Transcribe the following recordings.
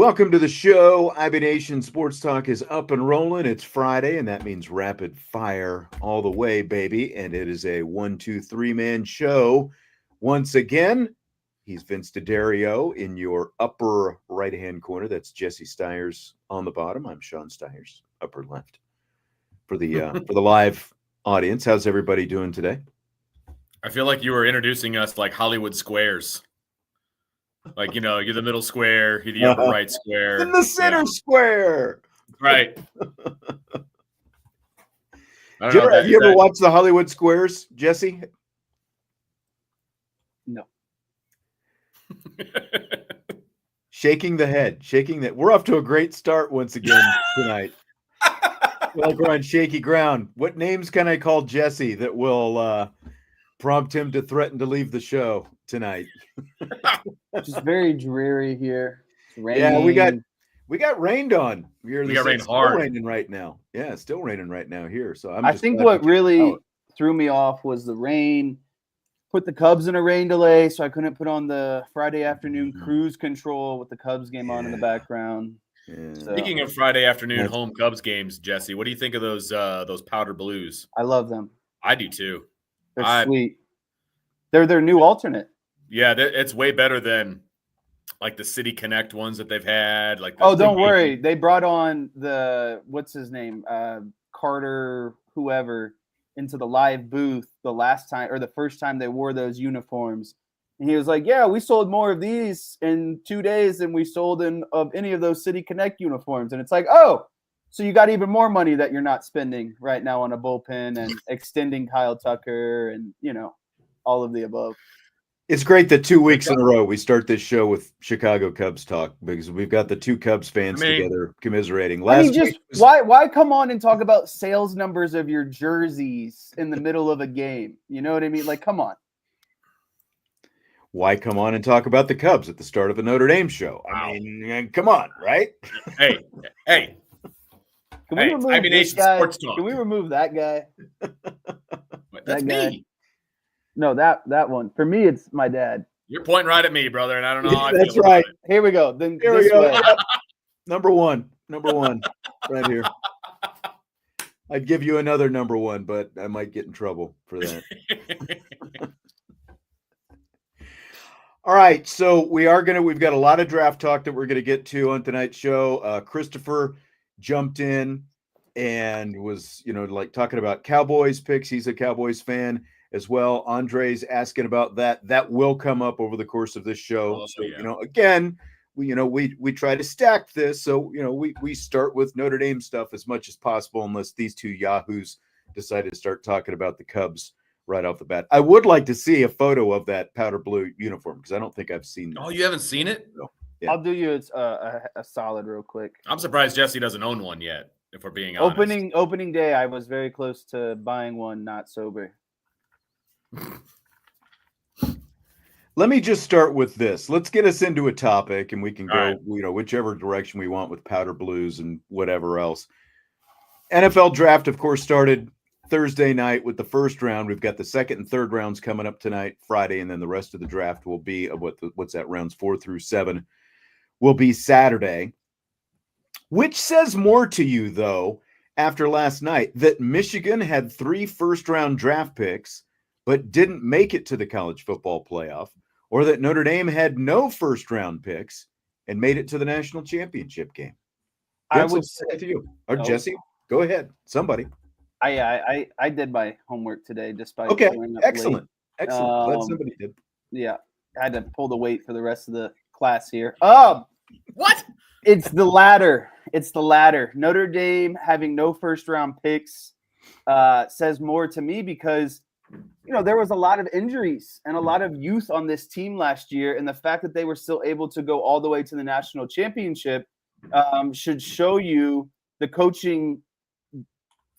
Welcome to the show. IB Nation Sports Talk is up and rolling. It's Friday, and that means rapid fire all the way, baby. And it is a 1, 2, 3-man show. Once again, he's Vince D'Addario in your upper right-hand corner. That's Jesse Stiers on the bottom. I'm Sean Stiers, upper left. For the live audience, how's everybody doing today? I feel like you were introducing us like Hollywood squares. Like, you know, you're the middle square, you're the upper right square. In the center square. Right. Have you ever watched the Hollywood Squares, Jesse? No. Shaking the head. We're off to a great start once again tonight. Like we're on shaky ground. What names can I call Jesse that will prompt him to threaten to leave the show tonight? Just very dreary here. Yeah, we got rained on. We got rained hard. Still raining right now. Yeah, it's still raining right now here. So I think what really threw me off was the rain. Put the Cubs in a rain delay, so I couldn't put on the Friday afternoon cruise control with the Cubs game on in the background. Yeah. So, Speaking of Friday afternoon home Cubs games, Jesse, what do you think of those powder blues? I love them. I do too. They're sweet. They're their new alternate. Yeah, it's way better than like the City Connect ones that they've had. Don't worry. They brought on what's his name? Carter, whoever, into the live booth the first time they wore those uniforms. And he was like, yeah, we sold more of these in 2 days than we sold of any of those City Connect uniforms. And it's like, oh, so you got even more money that you're not spending right now on a bullpen and extending Kyle Tucker and, all of the above. It's great that 2 weeks in a row we start this show with Chicago Cubs talk because we've got the two Cubs fans together commiserating. Why come on and talk about sales numbers of your jerseys in the middle of a game? You know what I mean? Like, come on. Why come on and talk about the Cubs at the start of a Notre Dame show? Wow. I mean, come on, right? Hey. Can we remove this guy? Can we remove that guy? That's me. No, that one. For me, it's my dad. You're pointing right at me, brother, and I don't know how I That's feel right. Here we go. Then here we go. Number one, right here. I'd give you another number one, but I might get in trouble for that. All right, so we've got a lot of draft talk that we're going to get to on tonight's show. Christopher jumped in and was, talking about Cowboys picks. He's a Cowboys fan as well. Andre's asking about that. That will come up over the course of this show. Again, we try to stack this. So, we start with Notre Dame stuff as much as possible, unless these two yahoos decided to start talking about the Cubs right off the bat. I would like to see a photo of that powder blue uniform because I don't think I've seen that. Oh, you haven't seen it? No. Yeah. I'll do you a solid real quick. I'm surprised Jesse doesn't own one yet, if we're being honest. Opening day, I was very close to buying one, not sober. Let me just start with this. Let's get us into a topic and we can go, right, whichever direction we want with powder blues and whatever else. NFL draft, of course, started Thursday night with the first round. We've got the second and third rounds coming up tonight, Friday, and then the rest of the draft will be rounds 4 through 7 will be Saturday. Which says more to you, though, after last night, that Michigan had 3 first-round draft picks but didn't make it to the college football playoff, or that Notre Dame had no first-round picks and made it to the national championship game? I would say to you. Or Jesse, go ahead. Somebody. I did my homework today despite showing up excellent. Late. Excellent. Glad somebody did. Yeah. I had to pull the weight for the rest of the class here. What? It's the latter. Notre Dame having no first-round picks says more to me because there was a lot of injuries and a lot of youth on this team last year, and the fact that they were still able to go all the way to the national championship should show you the coaching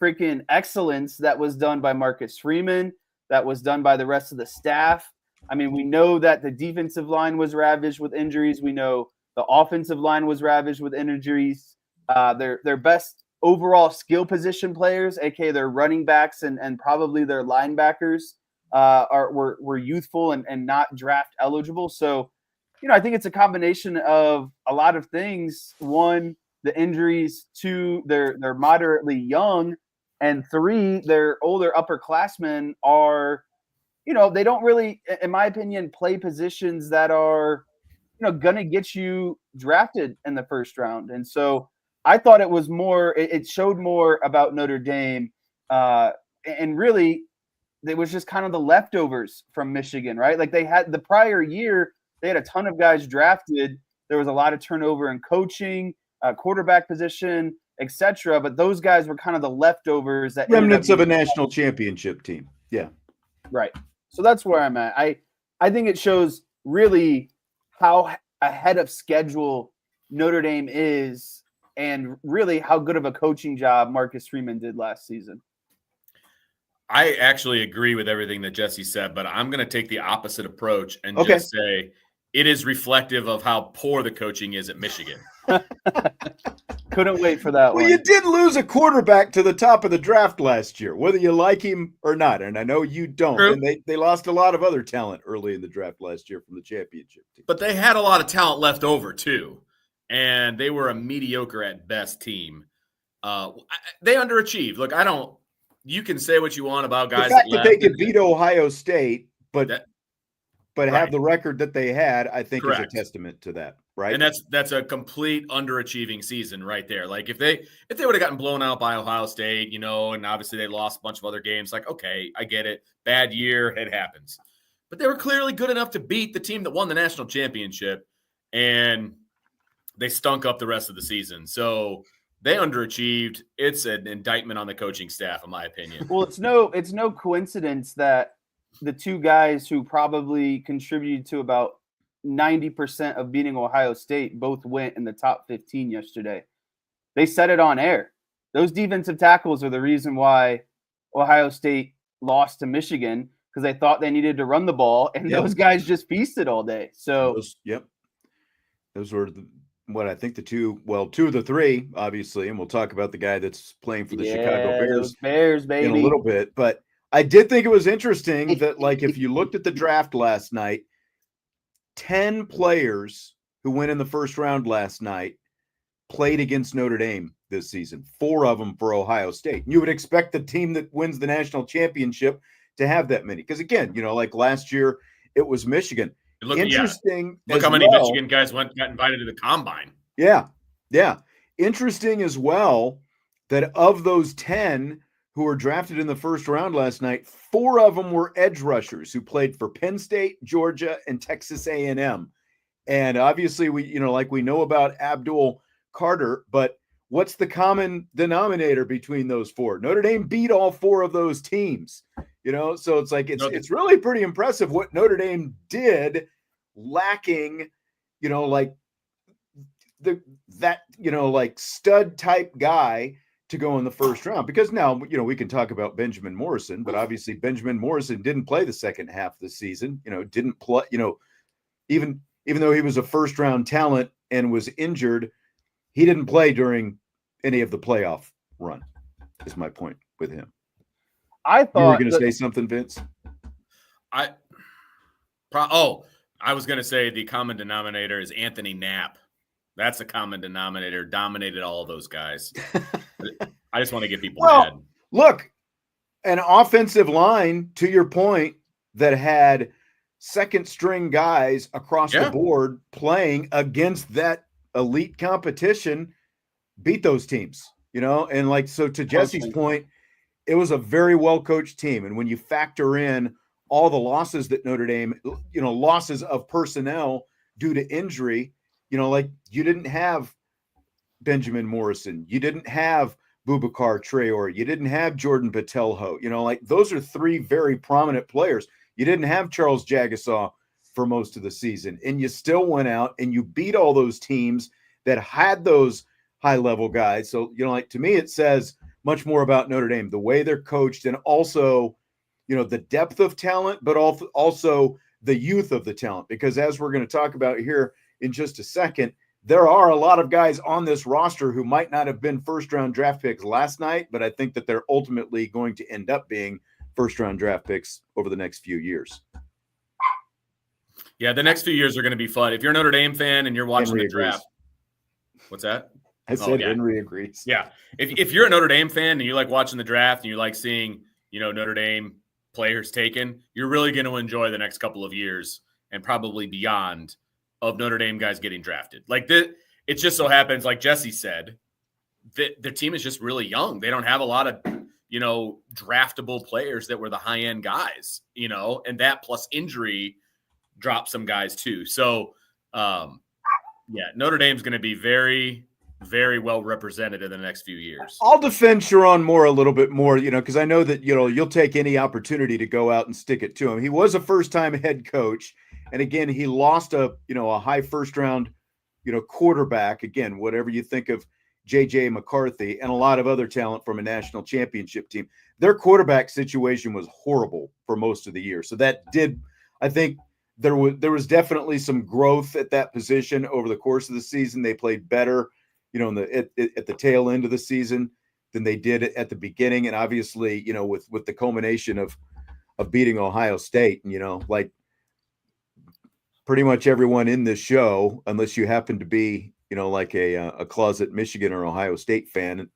freaking excellence that was done by Marcus Freeman, that was done by the rest of the staff. I mean, we know that the defensive line was ravaged with injuries. We know the offensive line was ravaged with injuries. Their best overall skill position players, aka their running backs and probably their linebackers, were youthful and not draft eligible. So I think it's a combination of a lot of things. One, the injuries. Two, they're moderately young, and three, their older upperclassmen are, they don't really, in my opinion, play positions that are, gonna get you drafted in the first round. And so I thought it was more. It showed more about Notre Dame, and really, it was just kind of the leftovers from Michigan, right? Like they had the prior year, they had a ton of guys drafted. There was a lot of turnover in coaching, quarterback position, etc. But those guys were kind of the leftovers that remnants of a national championship team. Yeah, right. So that's where I'm at. I think it shows really how ahead of schedule Notre Dame is, and really how good of a coaching job Marcus Freeman did last season. I actually agree with everything that Jesse said, but I'm going to take the opposite approach and just say it is reflective of how poor the coaching is at Michigan. Couldn't wait for that one. Well, you did lose a quarterback to the top of the draft last year, whether you like him or not. And I know you don't. True. And they lost a lot of other talent early in the draft last year from the championship team. But they had a lot of talent left over, too. And they were a mediocre at best team. They underachieved. Look, you can say what you want about guys. The fact that they could beat Ohio State, but have the record that they had, I think is a testament to that, right? And that's a complete underachieving season right there. Like if they would have gotten blown out by Ohio State, and obviously they lost a bunch of other games, like, okay, I get it. Bad year, it happens. But they were clearly good enough to beat the team that won the national championship, and they stunk up the rest of the season. So they underachieved. It's an indictment on the coaching staff, in my opinion. Well, it's no coincidence that the two guys who probably contributed to about 90% of beating Ohio State both went in the top 15 yesterday. They said it on air. Those defensive tackles are the reason why Ohio State lost to Michigan, because they thought they needed to run the ball, and those guys just feasted all day. So, those were what I think two of the three, obviously, and we'll talk about the guy that's playing for the Chicago Bears, baby, in a little bit. But I did think it was interesting that, like, if you looked at the draft last night, 10 players who went in the first round last night played against Notre Dame this season. 4 of them for Ohio State. You would expect the team that wins the national championship to have that many, because again, like last year, it was Michigan. Interesting. Look how many Michigan guys got invited to the combine. Yeah. Interesting as well that of those 10 who were drafted in the first round last night, 4 of them were edge rushers who played for Penn State, Georgia, and Texas A&M. And obviously, we know about Abdul Carter, but what's the common denominator between those 4? Notre Dame beat all 4 of those teams. So it's like it's really pretty impressive what Notre Dame did, lacking, like stud type guy to go in the first round. Because now, we can talk about Benjamin Morrison, but obviously Benjamin Morrison didn't play the second half of the season. Didn't play. Even though he was a first round talent and was injured, he didn't play during any of the playoff run. Is my point with him. I thought you were going to say something, Vince. I was going to say the common denominator is Anthony Knapp. That's a common denominator. Dominated all of those guys. I just want to get people mad. Look, an offensive line, to your point, that had second string guys across the board playing against that elite competition beat those teams, and so to Jesse's point, it was a very well-coached team. And when you factor in all the losses that Notre Dame, losses of personnel due to injury, you didn't have Benjamin Morrison. You didn't have Boubacar Traore. You didn't have Jordan Botelho. Those are 3 very prominent players. You didn't have Charles Jagasaw for most of the season. And you still went out and you beat all those teams that had those high-level guys. So, to me, it says much more about Notre Dame, the way they're coached, and also, the depth of talent, but also the youth of the talent. Because as we're going to talk about here in just a second, there are a lot of guys on this roster who might not have been first-round draft picks last night, but I think that they're ultimately going to end up being first-round draft picks over the next few years. Yeah, the next few years are going to be fun. If you're a Notre Dame fan and you're watching Henry the draft, what's that? I said yeah. Henry agrees. Yeah. If you're a Notre Dame fan and you like watching the draft and you like seeing, Notre Dame players taken, you're really going to enjoy the next couple of years and probably beyond of Notre Dame guys getting drafted. Like it just so happens, like Jesse said, that their team is just really young. They don't have a lot of, draftable players that were the high-end guys, and that plus injury dropped some guys too. So, Notre Dame's going to be very, very well represented in the next few years. I'll defend Sharon Moore a little bit more, because I know that, you'll take any opportunity to go out and stick it to him. He was a first-time head coach. And again, he lost a high first-round, quarterback. Again, whatever you think of J.J. McCarthy and a lot of other talent from a national championship team, their quarterback situation was horrible for most of the year. So that I think there was definitely some growth at that position over the course of the season. They played better, at the tail end of the season than they did at the beginning. And obviously, with the culmination of beating Ohio State, and like pretty much everyone in this show, unless you happen to be, like a closet Michigan or Ohio State fan,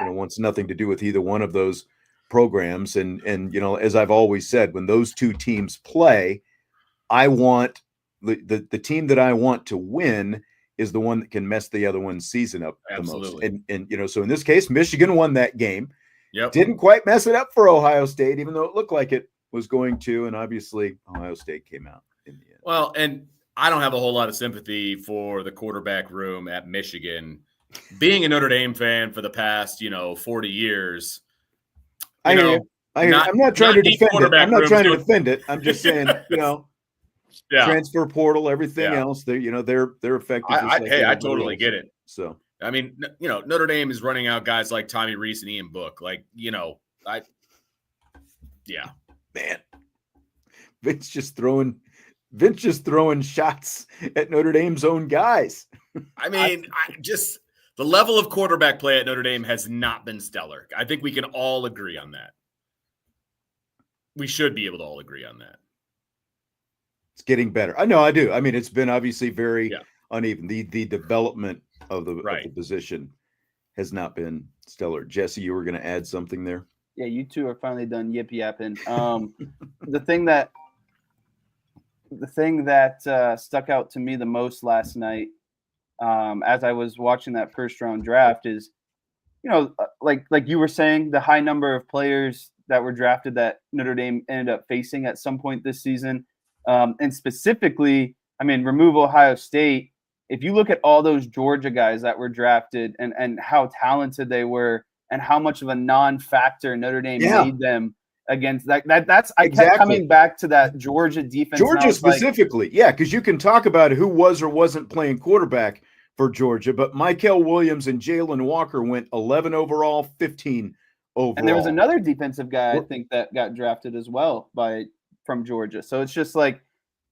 wants nothing to do with either one of those programs. And as I've always said, when those two teams play, I want the team that I want to win is the one that can mess the other one's season up the most. And so in this case, Michigan won that game. Yep. Didn't quite mess it up for Ohio State, even though it looked like it was going to. And obviously Ohio State came out in the end. Well, and I don't have a whole lot of sympathy for the quarterback room at Michigan. Being a Notre Dame fan for the past, 40 years. I hear you. I'm not trying to defend it. I'm not trying to defend it. I'm just saying, transfer portal, everything else. They're effective. I totally get it. So I mean, Notre Dame is running out guys like Tommy Rees and Ian Book. Like, man, Vince just throwing shots at Notre Dame's own guys. I mean, the level of quarterback play at Notre Dame has not been stellar. I think we can all agree on that. We should be able to all agree on that. It's getting better. I know, I do. I mean, it's been obviously very uneven. The development of the position has not been stellar. Jesse, you were going to add something there? Yeah, you two are finally done yip yapping. The thing that stuck out to me the most last night, as I was watching that first round draft, is, like you were saying, the high number of players that were drafted that Notre Dame ended up facing at some point this season. And specifically, I mean, remove Ohio State. If you look at all those Georgia guys that were drafted and how talented they were and how much of a non-factor Notre Dame made them against that's I kept coming back to that Georgia defense. Georgia specifically, because you can talk about who was or wasn't playing quarterback for Georgia, but Michael Williams and Jalen Walker went 11 overall, 15 overall. And there was another defensive guy, I think, that got drafted as well from Georgia. So it's just like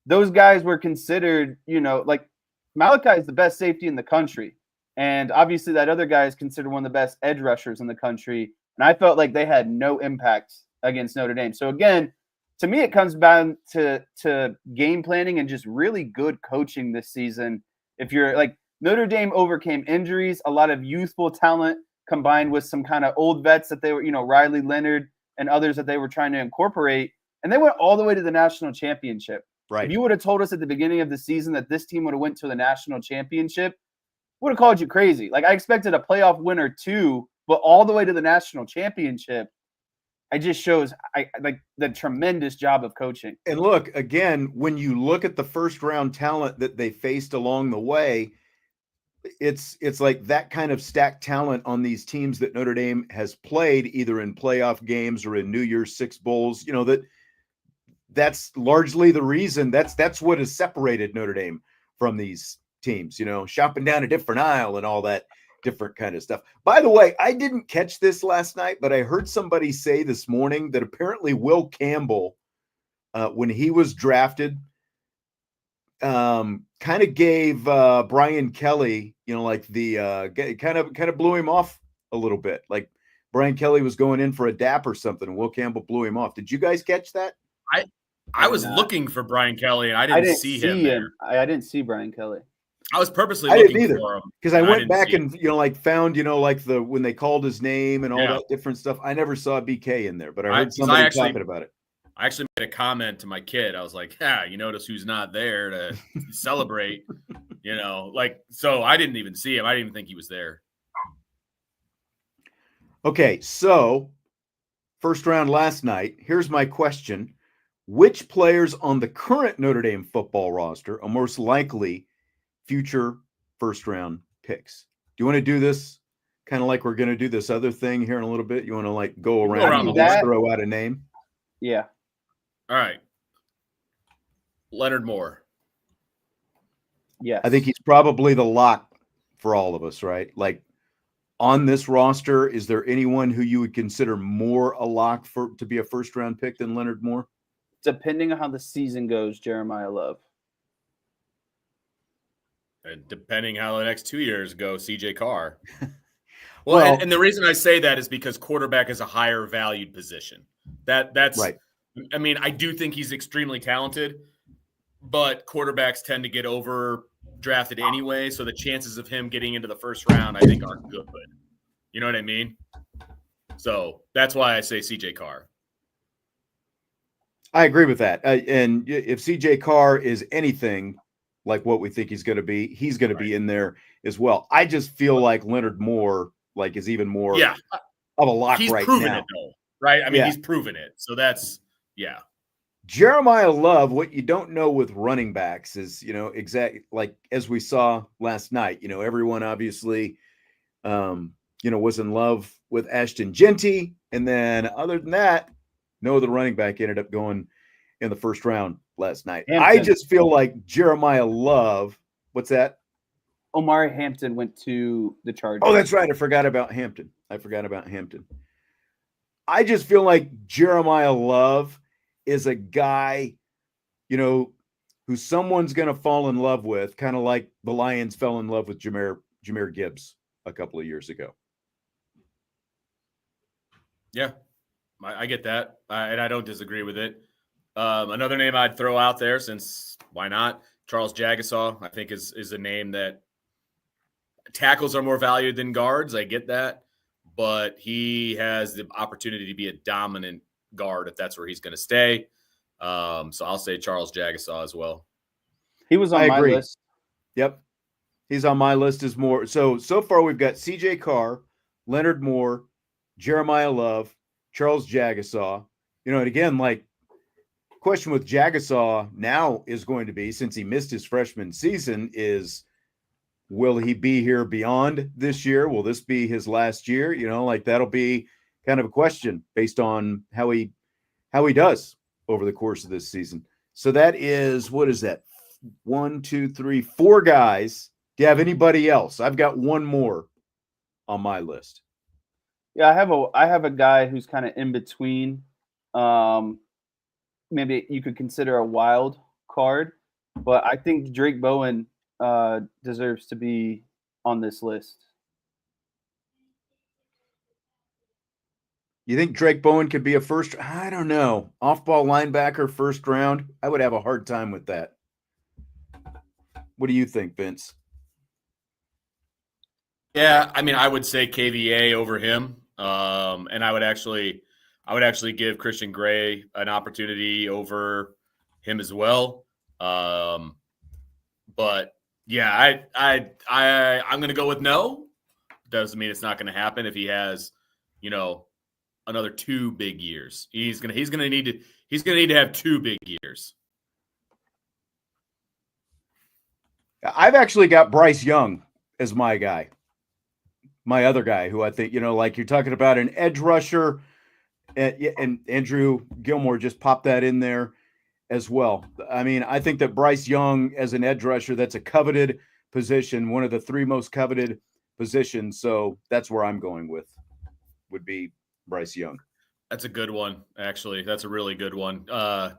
those guys were considered, like Malachi is the best safety in the country. And obviously that other guy is considered one of the best edge rushers in the country. And I felt like they had no impact against Notre Dame. So again, to me, it comes down to game planning and just really good coaching this season. If you're like Notre Dame overcame injuries, a lot of youthful talent combined with some kind of old vets that they were, Riley Leonard and others that they were trying to incorporate. And they went all the way to the national championship. Right. If you would have told us at the beginning of the season that this team would have went to the national championship, would have called you crazy. Like I expected a playoff win or two, but all the way to the national championship, it just shows like the tremendous job of coaching. And look, again, when you look at the first round talent that they faced along the way, it's like that kind of stacked talent on these teams that Notre Dame has played either in playoff games or in New Year's Six bowls, that's largely the reason that's what has separated Notre Dame from these teams, shopping down a different aisle and all that different kind of stuff. By the way, I didn't catch this last night, but I heard somebody say this morning that apparently Will Campbell, when he was drafted, kind of gave Brian Kelly, like the kind of blew him off a little bit. Like Brian Kelly was going in for a dap or something, and Will Campbell blew him off. Did you guys catch that? I was looking for Brian Kelly, and I didn't see him there. I didn't see Brian Kelly. I was purposely I looking didn't either, for him because I went back and and found like when they called his name and all that different stuff. I never saw BK in there, but I heard somebody talking about it. I actually made a comment to my kid. I was like, "Yeah, you notice who's not there to celebrate?" So I didn't even see him. I didn't even think he was there. Okay, so first round last night. Here's my question: which players on the current Notre Dame football roster are most likely future first round picks? Do you want to do this kind of like we're going to do this other thing here in a little bit? You want to go around and just throw out a name? Yeah. All right. Leonard Moore. Yeah. I think he's probably the lock for all of us, right? Like on this roster, is there anyone who you would consider more a lock to be a first round pick than Leonard Moore? Depending on how the season goes, Jeremiah Love. And depending how the next 2 years go, CJ Carr. Well, and the reason I say that is because quarterback is a higher valued position. That's right. I mean, I do think he's extremely talented, but quarterbacks tend to get overdrafted anyway. So the chances of him getting into the first round, I think, aren't good. You know what I mean? So that's why I say CJ Carr. I agree with that. And if CJ Carr is anything like what we think he's going to be, he's going to be in there as well. I just feel like Leonard Moore is even more of a lock he's right proven now. It though, right? I mean, he's proven it. So that's Jeremiah Love, what you don't know with running backs is, exactly like as we saw last night, everyone obviously, was in love with Ashton Genty. And then other than that, no other running back ended up going in the first round last night. Hampton. I just feel like Jeremiah Love, what's that? Omari Hampton went to the Chargers. Oh, that's right. I forgot about Hampton. I just feel like Jeremiah Love is a guy, who someone's going to fall in love with, kind of like the Lions fell in love with Jahmyr Gibbs a couple of years ago. Yeah, I get that. And I don't disagree with it. Another name I'd throw out there, since why not? Charles Jagasaw, I think is a name that tackles are more valued than guards. I get that, but he has the opportunity to be a dominant guard if that's where he's going to stay. So I'll say Charles Jagasaw as well. He was on my list. Yep. He's on my list as more. So far we've got CJ Carr, Leonard Moore, Jeremiah Love, Charles Jagasaw, and again, question with Jagasaw now is going to be, since he missed his freshman season, is will he be here beyond this year? Will this be his last year? That'll be kind of a question based on how he does over the course of this season. So that is, what is that? 1, 2, 3, 4 guys. Do you have anybody else? I've got one more on my list. Yeah, I have a guy who's kind of in between. Maybe you could consider a wild card, but I think Drake Bowen deserves to be on this list. You think Drake Bowen could be a first? I don't know. Off-ball linebacker, first round. I would have a hard time with that. What do you think, Vince? Yeah, I mean, I would say KVA over him, and I would actually give Christian Gray an opportunity over him as well. But yeah, I'm going to go with no. Doesn't mean it's not going to happen if he has, another 2 big years. He's going to need to have 2 big years. I've actually got Bryce Young as my guy. My other guy who I think, like you're talking about an edge rusher, and Andrew Gilmore just popped that in there as well. I mean, I think that Bryce Young as an edge rusher, that's a coveted position, one of the 3 most coveted positions. So that's where I'm going with, would be Bryce Young. That's a good one, actually. That's a really good one. The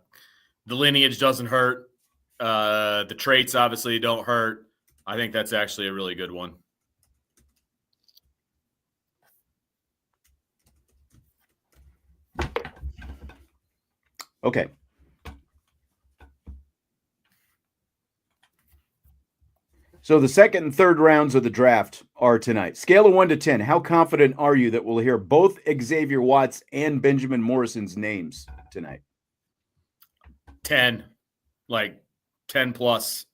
lineage doesn't hurt. The traits obviously don't hurt. I think that's actually a really good one. Okay. So the second and third rounds of the draft are tonight. Scale of 1 to 10. How confident are you that we'll hear both Xavier Watts and Benjamin Morrison's names tonight? 10, like 10 plus.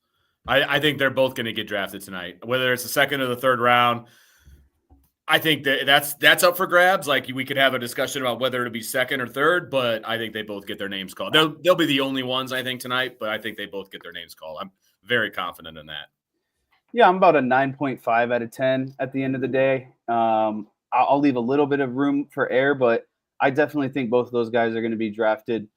I think they're both going to get drafted tonight, whether it's the second or the third round. I think that's up for grabs. Like, we could have a discussion about whether it'll be second or third, but I think they both get their names called. They'll be the only ones, I think, tonight, but I think they both get their names called. I'm very confident in that. Yeah, I'm about a 9.5 out of 10 at the end of the day. I'll leave a little bit of room for error, but I definitely think both of those guys are going to be drafted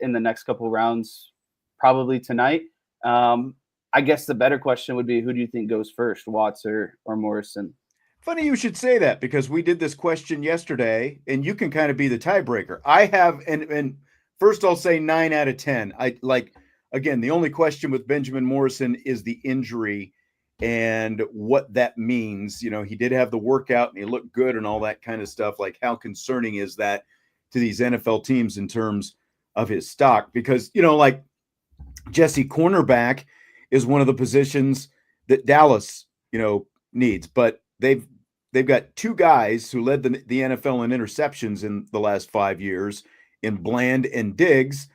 in the next couple rounds, probably tonight. I guess the better question would be, who do you think goes first, Watts or Morrison? Funny you should say that, because we did this question yesterday, and you can kind of be the tiebreaker. I have, and first I'll say 9 out of 10. Again, the only question with Benjamin Morrison is the injury and what that means. You know, he did have the workout and he looked good and all that kind of stuff. Like, how concerning is that to these NFL teams in terms of his stock? Because, you know, like, Jesse, cornerback is one of the positions that Dallas, you know, needs, but they've got two guys who led the NFL in interceptions in the last 5 years, in Bland and Diggs,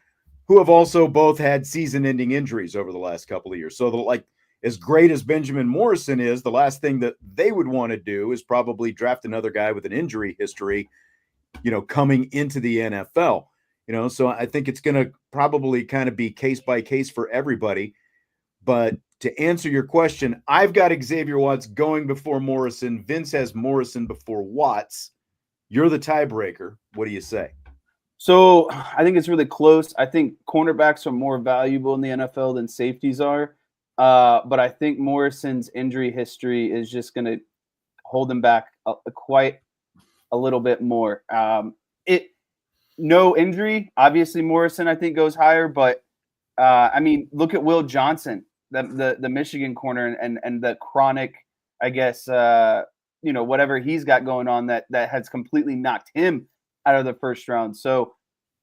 who have also both had season-ending injuries over the last couple of years. So, like, as great as Benjamin Morrison is, the last thing that they would want to do is probably draft another guy with an injury history, you know, coming into the NFL. You know, so I think it's going to probably kind of be case by case for everybody. But to answer your question, I've got Xavier Watts going before Morrison. Vince has Morrison before Watts. You're the tiebreaker. What do you say? So I think it's really close. I think cornerbacks are more valuable in the NFL than safeties are. But I think Morrison's injury history is just going to hold him back quite a little bit more. No injury. Obviously, Morrison, I think, goes higher. But, I mean, look at Will Johnson, the Michigan corner, and the chronic, I guess, you know, whatever he's got going on that has completely knocked him out of the first round. So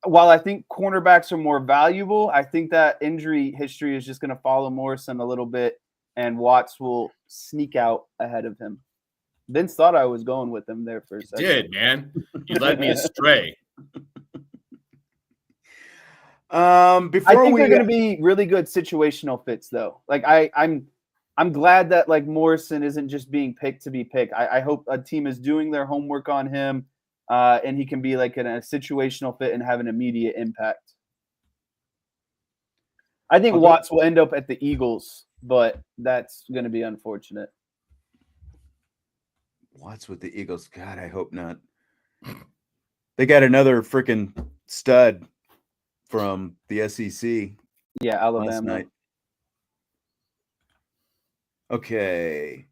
while I think cornerbacks are more valuable, I think that injury history is just going to follow Morrison a little bit, and Watts will sneak out ahead of him. Vince thought I was going with him there for a second. You did, man. You led me astray. I think they're going to be really good situational fits, though. Like, I'm glad that, like, Morrison isn't just being picked to be picked. I hope a team is doing their homework on him, and he can be like in a situational fit and have an immediate impact. I think Watts will end up at the Eagles, but that's going to be unfortunate. Watts with the Eagles. God, I hope not. They got another freaking stud from the SEC. Yeah, Alabama. Last night. Okay.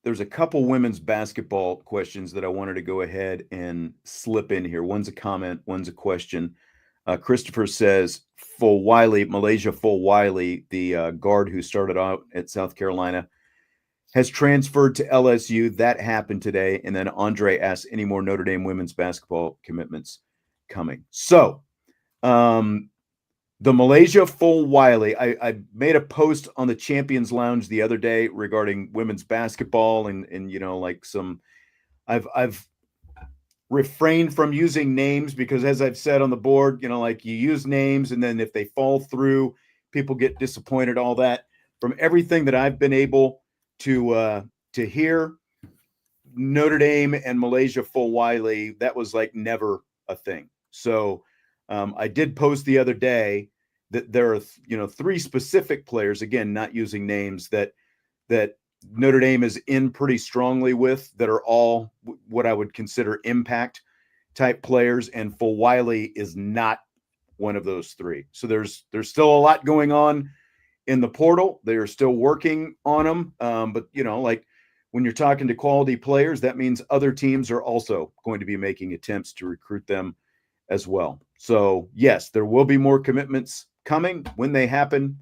There's a couple women's basketball questions that I wanted to go ahead and slip in here. One's a comment, one's a question. Christopher says, Malaysia Fulwiley, the guard who started out at South Carolina, has transferred to LSU. That happened today. And then Andre asks, any more Notre Dame women's basketball commitments coming? So, the Malaysia Fulwiley, I made a post on the Champions Lounge the other day regarding women's basketball, and you know, like, I've refrained from using names because, as I've said on the board, you know, like, you use names and then if they fall through, people get disappointed, all that. From everything that I've been able to hear, Notre Dame and Malaysia Fulwiley, that was like never a thing. So I did post the other day that there are, you know, 3 specific players, again, not using names, that Notre Dame is in pretty strongly with, that are all what I would consider impact type players, and Fulwiley is not one of those 3. So there's still a lot going on in the portal. They are still working on them. But, you know, like, when you're talking to quality players, that means other teams are also going to be making attempts to recruit them as well. So yes, there will be more commitments coming. When they happen,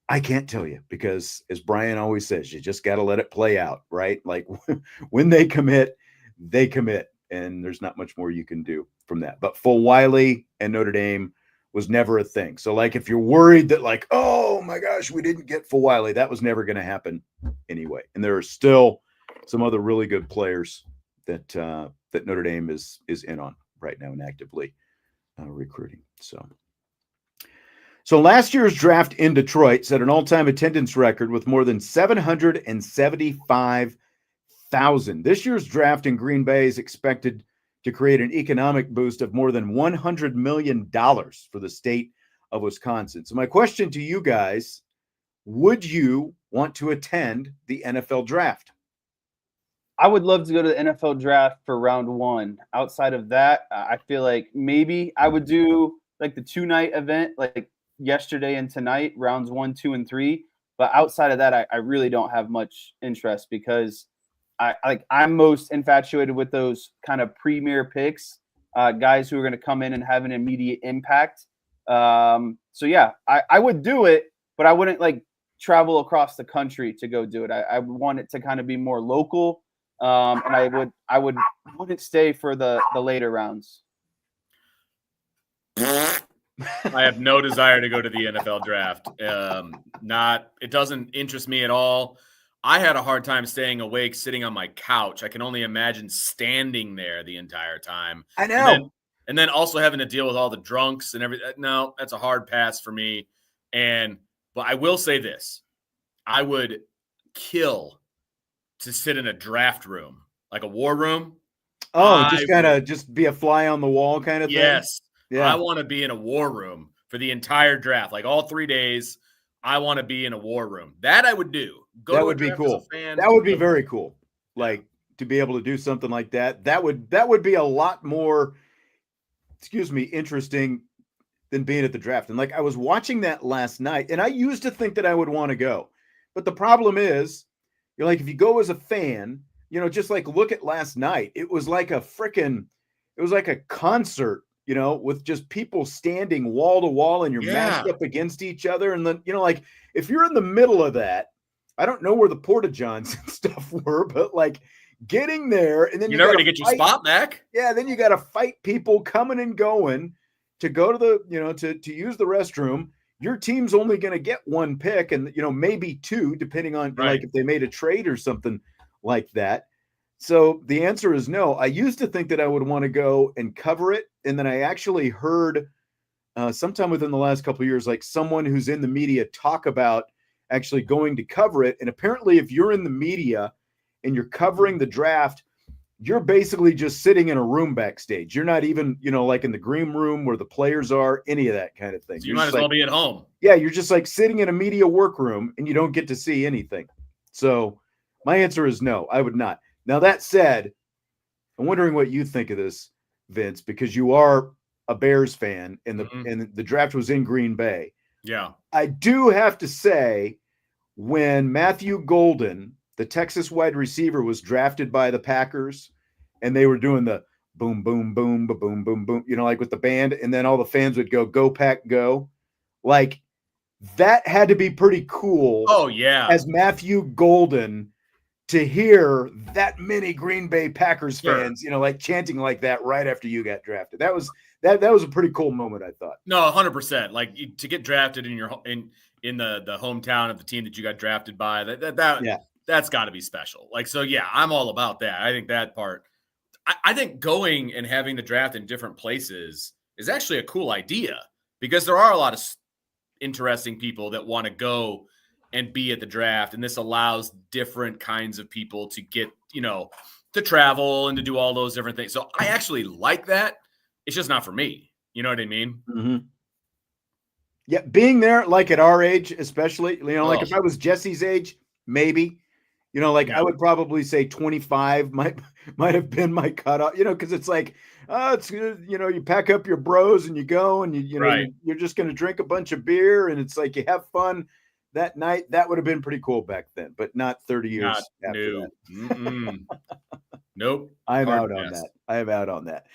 I can't tell you, because, as Brian always says, you just got to let it play out, right? Like, when they commit, and there's not much more you can do from that. But Fulwiley and Notre Dame was never a thing. So like if you're worried that like, oh my gosh, we didn't get Fulwiley, that was never going to happen anyway. And there are still some other really good players that that Notre Dame is in on right now and actively recruiting. So last year's draft in Detroit set an all-time attendance record with more than 775,000. This year's draft in Green Bay is expected to create an economic boost of more than $100 million for the state of Wisconsin. So my question to you guys, would you want to attend the NFL draft? I would love to go to the NFL draft for round 1. Outside of that, I feel like maybe I would do like the 2-night event, like yesterday and tonight, rounds 1, 2, and 3. But outside of that, I really don't have much interest because I'm most infatuated with those kind of premier picks, guys who are going to come in and have an immediate impact. So yeah, I would do it, but I wouldn't like travel across the country to go do it. I want it to kind of be more local. And I wouldn't stay for the later rounds. I have no desire to go to the NFL draft. It doesn't interest me at all. I had a hard time staying awake sitting on my couch. I can only imagine standing there the entire time. I know. And then also having to deal with all the drunks and everything. No, that's a hard pass for me. But I will say this. I would kill to sit in a draft room, like a war room. Oh, just be a fly on the wall kind of thing? Yes. Yeah. I want to be in a war room for the entire draft, like all 3 days. I want to be in a war room. That I would do. That would be cool. That would be very cool. Like to be able to do something like that. That would be a lot more, interesting than being at the draft. And like I was watching that last night, and I used to think that I would want to go. But the problem is, you're like, if you go as a fan, just like look at last night, it was like a concert, with just people standing wall to wall and you're mashed up against each other. And then, like if you're in the middle of that, I don't know where the porta-johns and stuff were, but like getting there and then you're never going to get your spot back. Yeah. Then you got to fight people coming and going to go to the, to use the restroom. Your team's only going to get 1 pick and, maybe 2, depending on like if they made a trade or something like that. So the answer is no. I used to think that I would want to go and cover it. And then I actually heard sometime within the last couple of years, like someone who's in the media talk about actually going to cover it. And apparently if you're in the media and you're covering the draft, you're basically just sitting in a room backstage. You're not even, like in the green room where the players are, any of that kind of thing. So you might as well be at home. Yeah, you're just like sitting in a media workroom and you don't get to see anything. So my answer is no, I would not. Now, that said, I'm wondering what you think of this, Vince, because you are a Bears fan and the draft was in Green Bay. Yeah. I do have to say, when Matthew Golden, the Texas wide receiver, was drafted by the Packers and they were doing the boom, boom, boom, boom, boom, boom, like with the band. And then all the fans would go Pack, go. Like that had to be pretty cool. Oh yeah. As Matthew Golden to hear that many Green Bay Packers fans, like chanting like that right after you got drafted. That was a pretty cool moment, I thought. No, 100%. Like to get drafted in the hometown of the team that you got drafted by, that's got to be special. Like, so yeah, I'm all about that. I think that part, I think going and having the draft in different places is actually a cool idea because there are a lot of interesting people that want to go and be at the draft. And this allows different kinds of people to get, to travel and to do all those different things. So I actually like that. It's just not for me. You know what I mean? Mm-hmm. Yeah. Being there, like at our age, especially, like if I was Jesse's age, maybe, I would probably say 25 might have been my cutoff, cause it's like, it's, you pack up your bros and you go and you're just going to drink a bunch of beer and it's like, you have fun that night. That would have been pretty cool back then, but not 30 years after that. Nope. I'm out on that.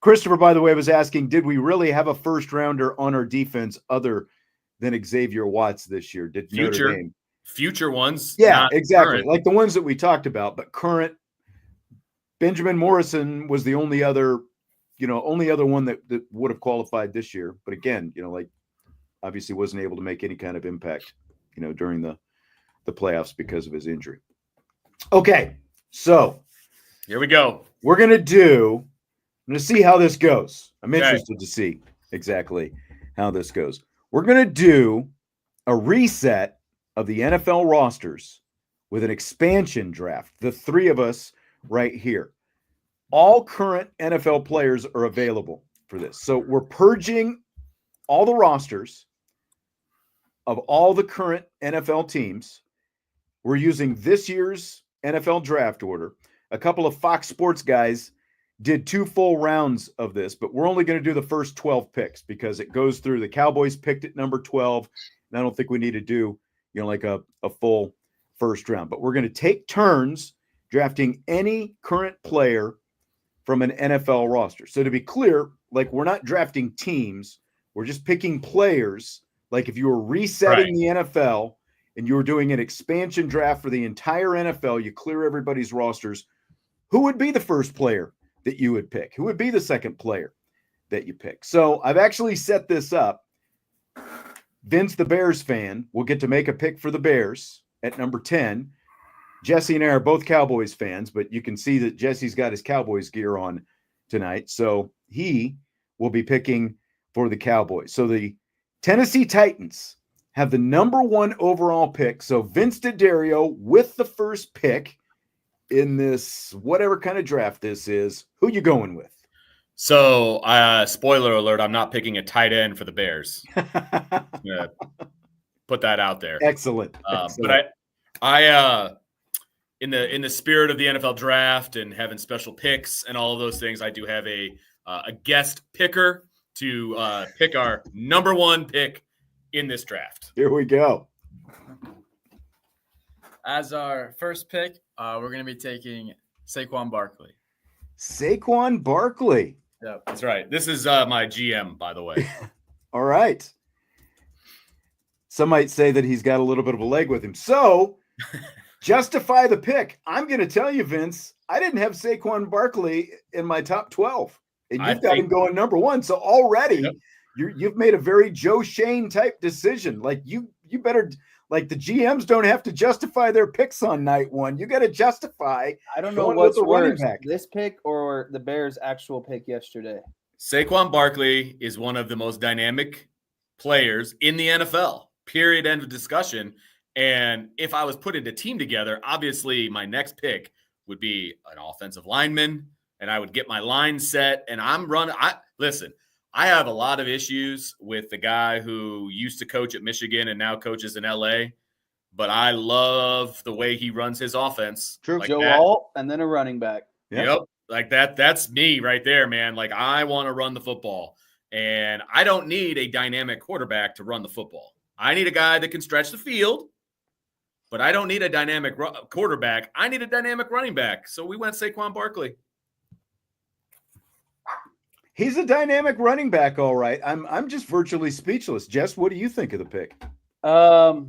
Christopher, by the way, was asking, did we really have a first rounder on our defense other than Xavier Watts this year? Did Notre Dame? Future ones. Yeah, exactly. Current. Like the ones that we talked about, but current. Benjamin Morrison was the only other only other one that would have qualified this year. But again, like obviously wasn't able to make any kind of impact, during the playoffs because of his injury. Okay, so here we go. I'm going to see how this goes. I'm interested to see exactly how this goes. We're going to do a reset of the NFL rosters with an expansion draft. The three of us right here. All current NFL players are available for this. So we're purging all the rosters of all the current NFL teams. We're using this year's NFL draft order. A couple of Fox Sports guys did 2 full rounds of this, but we're only going to do the first 12 picks because it goes through. The Cowboys picked at number 12, and I don't think we need to do, like a full first round. But we're going to take turns drafting any current player from an NFL roster. So to be clear, like we're not drafting teams, we're just picking players. Like if you were resetting the NFL and you were doing an expansion draft for the entire NFL, you clear everybody's rosters. Who would be the first player that you would pick? Who would be the second player that you pick? So I've actually set this up. Vince, the Bears fan, will get to make a pick for the Bears at number 10. Jesse and I are both Cowboys fans, but you can see that Jesse's got his Cowboys gear on tonight. So he will be picking for the Cowboys. So the Tennessee Titans have the number 1 overall pick. So Vince DiDario with the first pick in this, whatever kind of draft this is. Who you going with? So, spoiler alert, I'm not picking a tight end for the Bears. Yeah, put that out there. Excellent. But I in the spirit of the NFL draft and having special picks and all of those things, I do have a guest picker to pick our number 1 pick in this draft. Here we go. As our first pick, we're going to be taking Saquon Barkley. Saquon Barkley. Yep. That's right. This is my GM, by the way. All right. Some might say that he's got a little bit of a leg with him. So justify the pick. I'm going to tell you, Vince, I didn't have Saquon Barkley in my top 12. And you've got him going number 1. So already you've made a very Joe Shane type decision. Like you better, like the GMs don't have to justify their picks on night 1. You got to justify. I don't know what's worse, this pick or the Bears' actual pick yesterday. Saquon Barkley is one of the most dynamic players in the NFL. Period. End of discussion. And if I was putting a team together, obviously my next pick would be an offensive lineman, and I would get my line set. And listen, I have a lot of issues with the guy who used to coach at Michigan and now coaches in LA, but I love the way he runs his offense. True. Like Joe Alt and then a running back. Yep. Like that. That's me right there, man. Like I want to run the football, and I don't need a dynamic quarterback to run the football. I need a guy that can stretch the field, but I don't need a dynamic quarterback. I need a dynamic running back. So we went Saquon Barkley. He's a dynamic running back, all right. I'm just virtually speechless. Jess, what do you think of the pick? I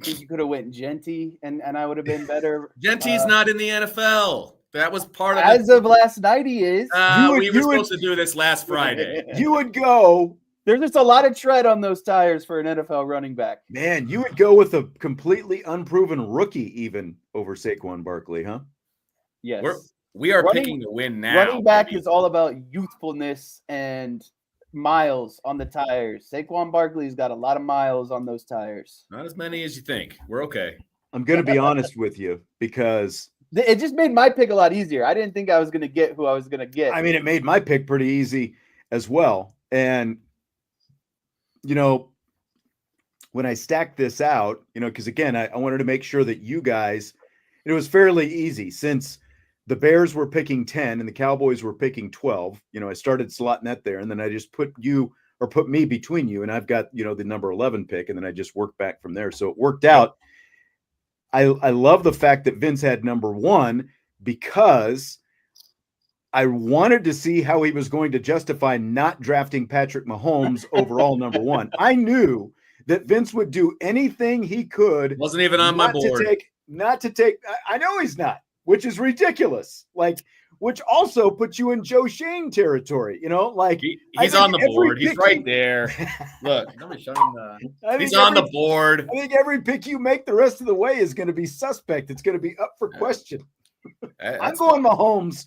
think you could have went Genty, and I would have been better. Genty's not in the NFL. That was part of as of last night. He is. We were supposed to do this last Friday. You would go. There's just a lot of tread on those tires for an NFL running back. Man, you would go with a completely unproven rookie even over Saquon Barkley, huh? Yes. We are picking to win now. Running back is all about youthfulness and miles on the tires. Saquon Barkley's got a lot of miles on those tires. Not as many as you think. We're okay. I'm going to be honest with you because it just made my pick a lot easier. I didn't think I was going to get who I was going to get. I mean, it made my pick pretty easy as well. And, when I stacked this out, because again, I wanted to make sure that you guys, it was fairly easy since the Bears were picking 10 and the Cowboys were picking 12. I started slotting that there, and then I just put me between you, and I've got, the number 11 pick, and then I just worked back from there. So it worked out. I love the fact that Vince had number 1 because I wanted to see how he was going to justify not drafting Patrick Mahomes overall number 1. I knew that Vince would do anything he could. Wasn't even on my board. Not to take. I know he's not, which is ridiculous. Like which also puts you in Joe Shane territory. Like he's on the board. He's right there. Look, Nobody showed him the. he's on the board. I think every pick you make the rest of the way is going to be suspect. It's going to be up for question. I'm going Mahomes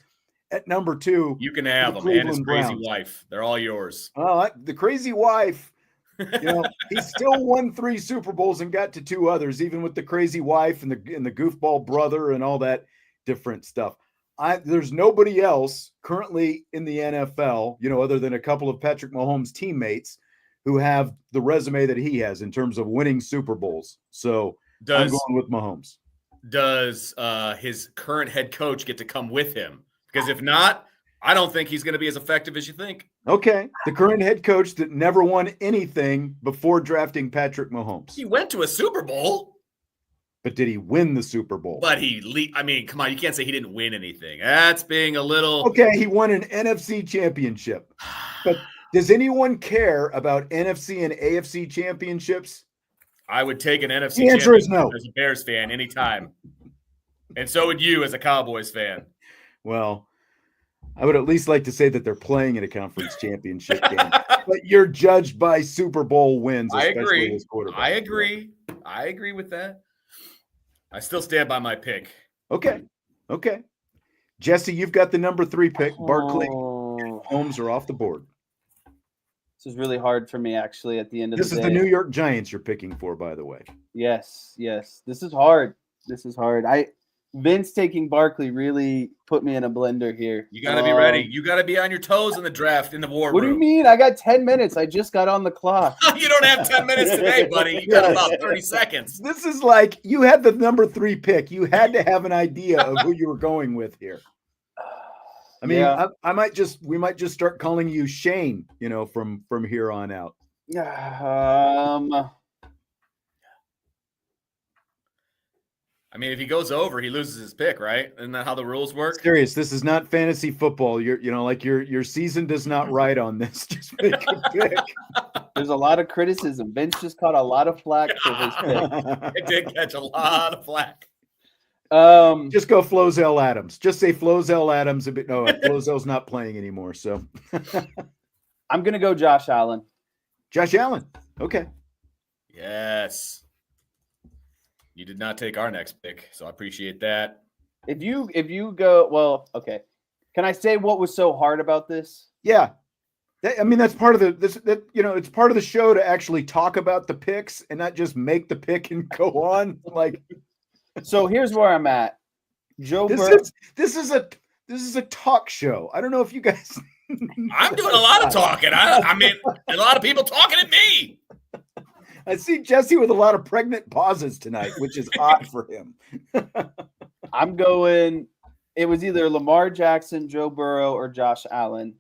at number 2. You can have him and his crazy wife. They're all yours. The crazy wife. He still won 3 Super Bowls and got to 2 others, even with the crazy wife and the goofball brother and all that different stuff. There's nobody else currently in the NFL, other than a couple of Patrick Mahomes' teammates who have the resume that he has in terms of winning Super Bowls. So I'm going with Mahomes. Does his current head coach get to come with him? Because if not, I don't think he's going to be as effective as you think. Okay. The current head coach that never won anything before drafting Patrick Mahomes. He went to a Super Bowl. But did he win the Super Bowl? But come on, you can't say he didn't win anything. That's being a little. Okay, he won an NFC championship. But does anyone care about NFC and AFC championships? I would take an NFC The answer is no. as a Bears fan anytime. And so would you as a Cowboys fan. Well, I would at least like to say that they're playing in a conference championship game. But you're judged by Super Bowl wins, especially as quarterback. I agree. I agree with that. I still stand by my pick. Okay. Jesse, you've got the number 3 pick. Barkley and Holmes are off the board. This is really hard for me, actually, at the end of the day. This is the New York Giants you're picking for, by the way. Yes. This is hard. Vince taking Barkley really put me in a blender here. You got to be ready. You got to be on your toes in the draft, in the war room. What do you mean? I got 10 minutes. I just got on the clock. You don't have 10 minutes today, buddy. You got about 30 seconds. This is like you had the number 3 pick. You had to have an idea of who you were going with here. I mean, yeah. We might just start calling you Shane, from here on out. I mean, if he goes over, he loses his pick, right? Isn't that how the rules work? Serious. This is not fantasy football. Your season does not ride on this. Just make a pick. There's a lot of criticism. Vince just caught a lot of flack for his pick. It did catch a lot of flack. Just go Flozell Adams. Just say Flozell Adams. No, Flozell's not playing anymore. So I'm gonna go Josh Allen. Josh Allen. Okay. Yes. You did not take our next pick, so I appreciate that. If you go, well, okay. Can I say what was so hard about this? Yeah. That's part of it's part of the show to actually talk about the picks and not just make the pick and go on. So here's where I'm at. This is a talk show. I don't know if you guys. I'm doing a lot of talking. I mean, a lot of people talking at me. I see Jesse with a lot of pregnant pauses tonight, which is odd for him. I'm going. It was either Lamar Jackson, Joe Burrow, or Josh Allen.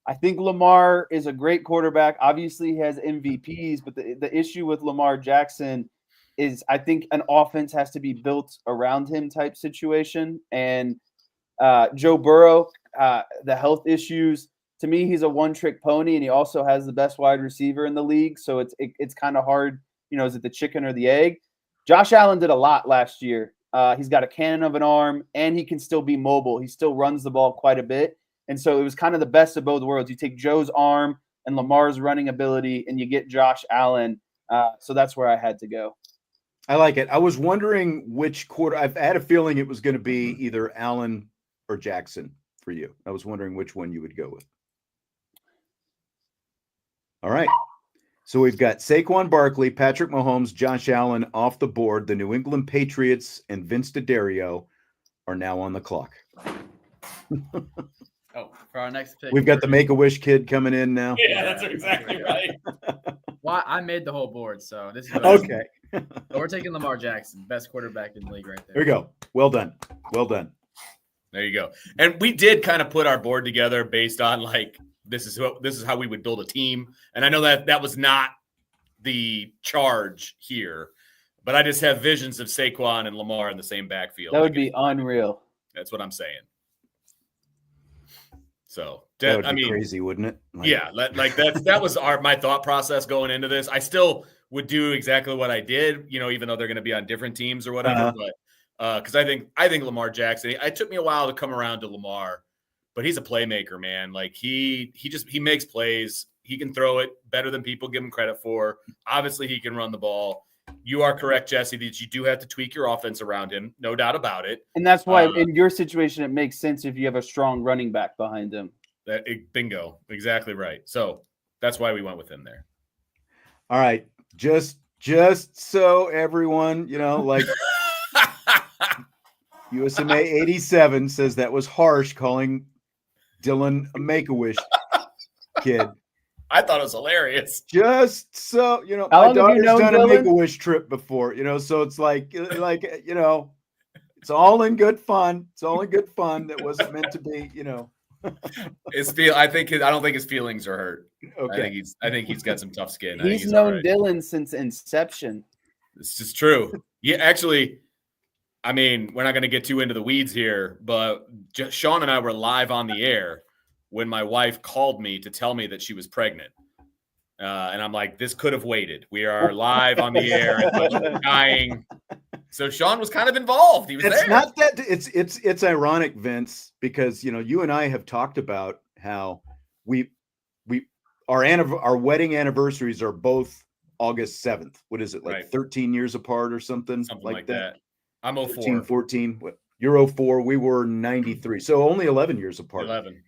I think Lamar is a great quarterback. Obviously, he has MVPs, but the issue with Lamar Jackson is I think an offense has to be built around him type situation. And Joe Burrow, the health issues, to me, he's a one-trick pony, and he also has the best wide receiver in the league. So it's kind of hard, is it the chicken or the egg? Josh Allen did a lot last year. He's got a cannon of an arm, and he can still be mobile. He still runs the ball quite a bit. And so it was kind of the best of both worlds. You take Joe's arm and Lamar's running ability, and you get Josh Allen. So that's where I had to go. I like it. I was wondering which quarter. I've had a feeling it was going to be either Allen or Jackson for you. I was wondering which one you would go with. All right. So we've got Saquon Barkley, Patrick Mahomes, Josh Allen off the board. The New England Patriots and Vince D'Addario are now on the clock. For our next pick. We've got the Make-A-Wish kid coming in now. Yeah, that's exactly right. Well, I made the whole board, so this is okay. So we're taking Lamar Jackson, best quarterback in the league right there. There we go. Well done. There you go. And we did kind of put our board together based on this is how we would build a team. And I know that was not the charge here, but I just have visions of Saquon and Lamar in the same backfield. That would be unreal. That's what I'm saying. So that would be crazy, wouldn't it? That was my thought process going into this. I still would do exactly what I did, even though they're going to be on different teams or whatever. Because I think Lamar Jackson. It took me a while to come around to Lamar, but he's a playmaker, man. Like he makes plays. He can throw it better than people give him credit for. Obviously, he can run the ball. You are correct, Jesse, that you do have to tweak your offense around him. No doubt about it. And that's why in your situation, it makes sense if you have a strong running back behind him. Bingo. Exactly right. So that's why we went with him there. All right. Just so everyone, like USMA 87 says that was harsh calling Dylan a Make-A-Wish kid. I thought it was hilarious. Just so, my daughter's done a Make-A-Wish trip before, so it's like, it's all in good fun. It's all in good fun. That wasn't meant to be, I don't think his feelings are hurt. Okay. I think he's got some tough skin. He's known Dylan since inception. This is true. Yeah, actually, I mean, we're not going to get too into the weeds here, but Sean and I were live on the air when my wife called me to tell me that she was pregnant. And I'm like, this could have waited. We are live on the air and we're dying. So Sean was kind of involved. He was there. Not that it's ironic, Vince, because you and I have talked about how our wedding anniversaries are both August 7th. What is it, like right. 13 years apart or something like that? I'm 04. 13, 14. You're 04. We were 93. So only 11 years apart. 11.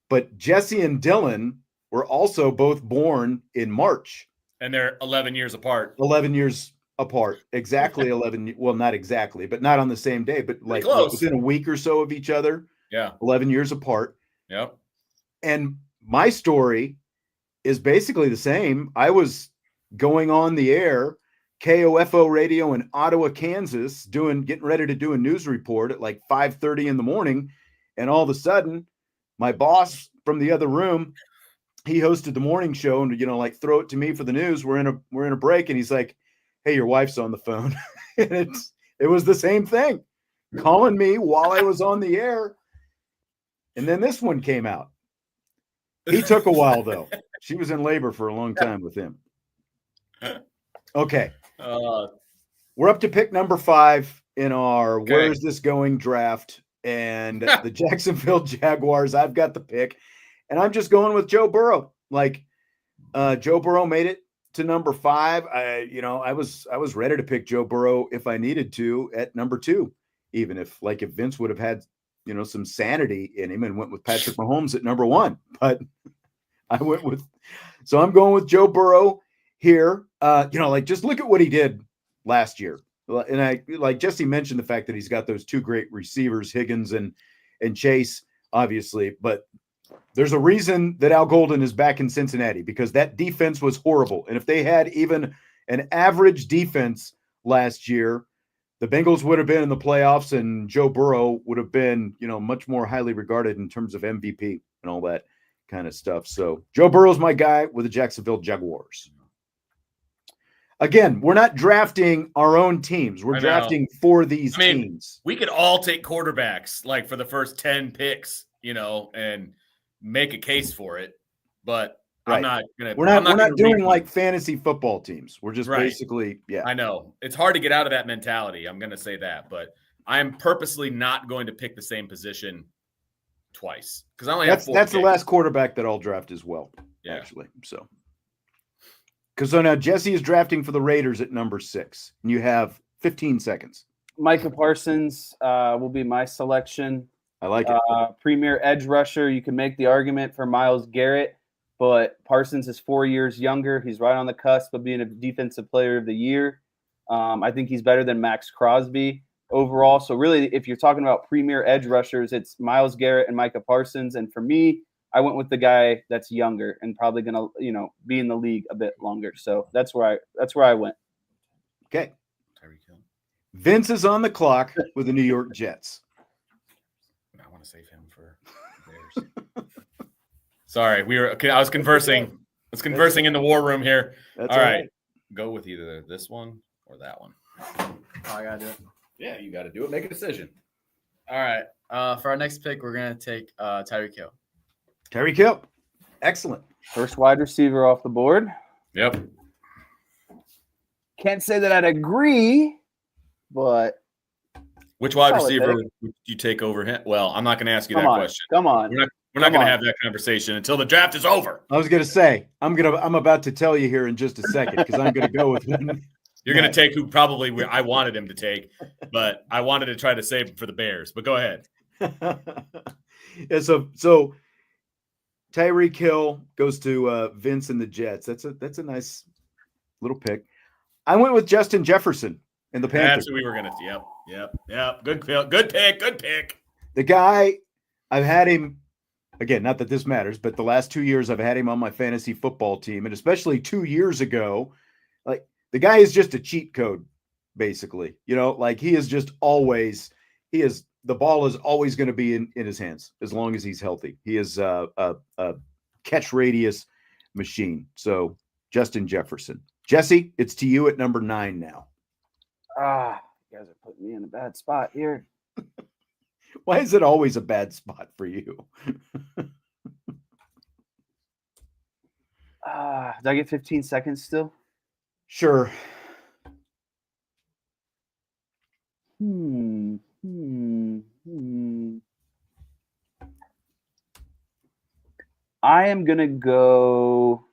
But Jesse and Dylan were also both born in March. And they're 11 years apart. 11 years apart. Exactly 11. Well, not exactly, but not on the same day, but like within a week or so of each other. Yeah. 11 years apart. Yep. And my story is basically the same. I was going on the air, KOFO radio in Ottawa, Kansas, getting ready to do a news report at like 5:30 in the morning. And all of a sudden, my boss from the other room, he hosted the morning show and, like throw it to me for the news. We're in a break. And he's like, hey, your wife's on the phone. And it was the same thing, calling me while I was on the air. And then this one came out. He took a while though. She was in labor for a long time with him. Okay. We're up to pick number 5 in our Where is this going draft. And the Jacksonville Jaguars, I've got the pick. And I'm just going with Joe Burrow. Like Joe Burrow made it to number 5. I was ready to pick Joe Burrow if I needed to at number 2, even if Vince would have had some sanity in him and went with Patrick Mahomes at number 1. But so I'm going with Joe Burrow here. Just look at what he did last year. And I like Jesse mentioned the fact that he's got those 2 great receivers, Higgins and Chase, obviously, but there's a reason that Al Golden is back in Cincinnati, because that defense was horrible. And if they had even an average defense last year, the Bengals would have been in the playoffs and Joe Burrow would have been, much more highly regarded in terms of MVP and all that kind of stuff. So Joe Burrow's my guy with the Jacksonville Jaguars. Again, we're not drafting our own teams. We're drafting for these teams. We could all take quarterbacks like for the first 10 picks, and make a case for it. But right. I'm not going to. We're not doing like fantasy football teams. We're just basically, yeah. I know. It's hard to get out of that mentality. I'm going to say that. But I am purposely not going to pick the same position twice because I only have 4 That's picks. The last quarterback that I'll draft as well, actually. So. Because now Jesse is drafting for the Raiders at number 6, and you have 15 seconds. Micah Parsons will be my selection. I like it. Premier edge rusher. You can make the argument for Myles Garrett, but Parsons is 4 years younger. He's right on the cusp of being a defensive player of the year. I think he's better than Max Crosby overall. So really, if you're talking about premier edge rushers, it's Myles Garrett and Micah Parsons. And for me, I went with the guy that's younger and probably going to, be in the league a bit longer. So that's where I went. Okay. Vince is on the clock with the New York Jets. I want to save him for Bears. Sorry, I was conversing. I was conversing in the war room here. That's all right. Go with either this one or that one. Oh, I got to do it. Yeah, you got to do it. Make a decision. All right. For our next pick, we're going to take Tyreek Hill. Tyreek Hill. Excellent. First wide receiver off the board. Yep. Can't say that I'd agree, but Which wide Solid receiver pick. would you take over him? Well, I'm not going to ask you Come that on. question. Come on. We're not going to have that conversation until the draft is over. I was going to say I'm about to tell you here in just a second because I'm going to go with one. You're going to take who probably I wanted him to take, but I wanted to try to save him for the Bears. But go ahead. Yeah, so Tyreek Hill goes to Vince and the Jets. That's a nice little pick. I went with Justin Jefferson and the Panthers. That's who we were going to. Yep. Good pick. The guy, I've had him, again, not that this matters, but the last 2 years I've had him on my fantasy football team, and especially 2 years ago, like the guy is just a cheat code, basically. Like he is just always, the ball is always going to be in his hands as long as he's healthy. He is a catch radius machine. So Justin Jefferson. Jesse, it's to you at number 9 now. You guys are putting me in a bad spot here. Why is it always a bad spot for you? Do I get 15 seconds still? Sure. I am going to go.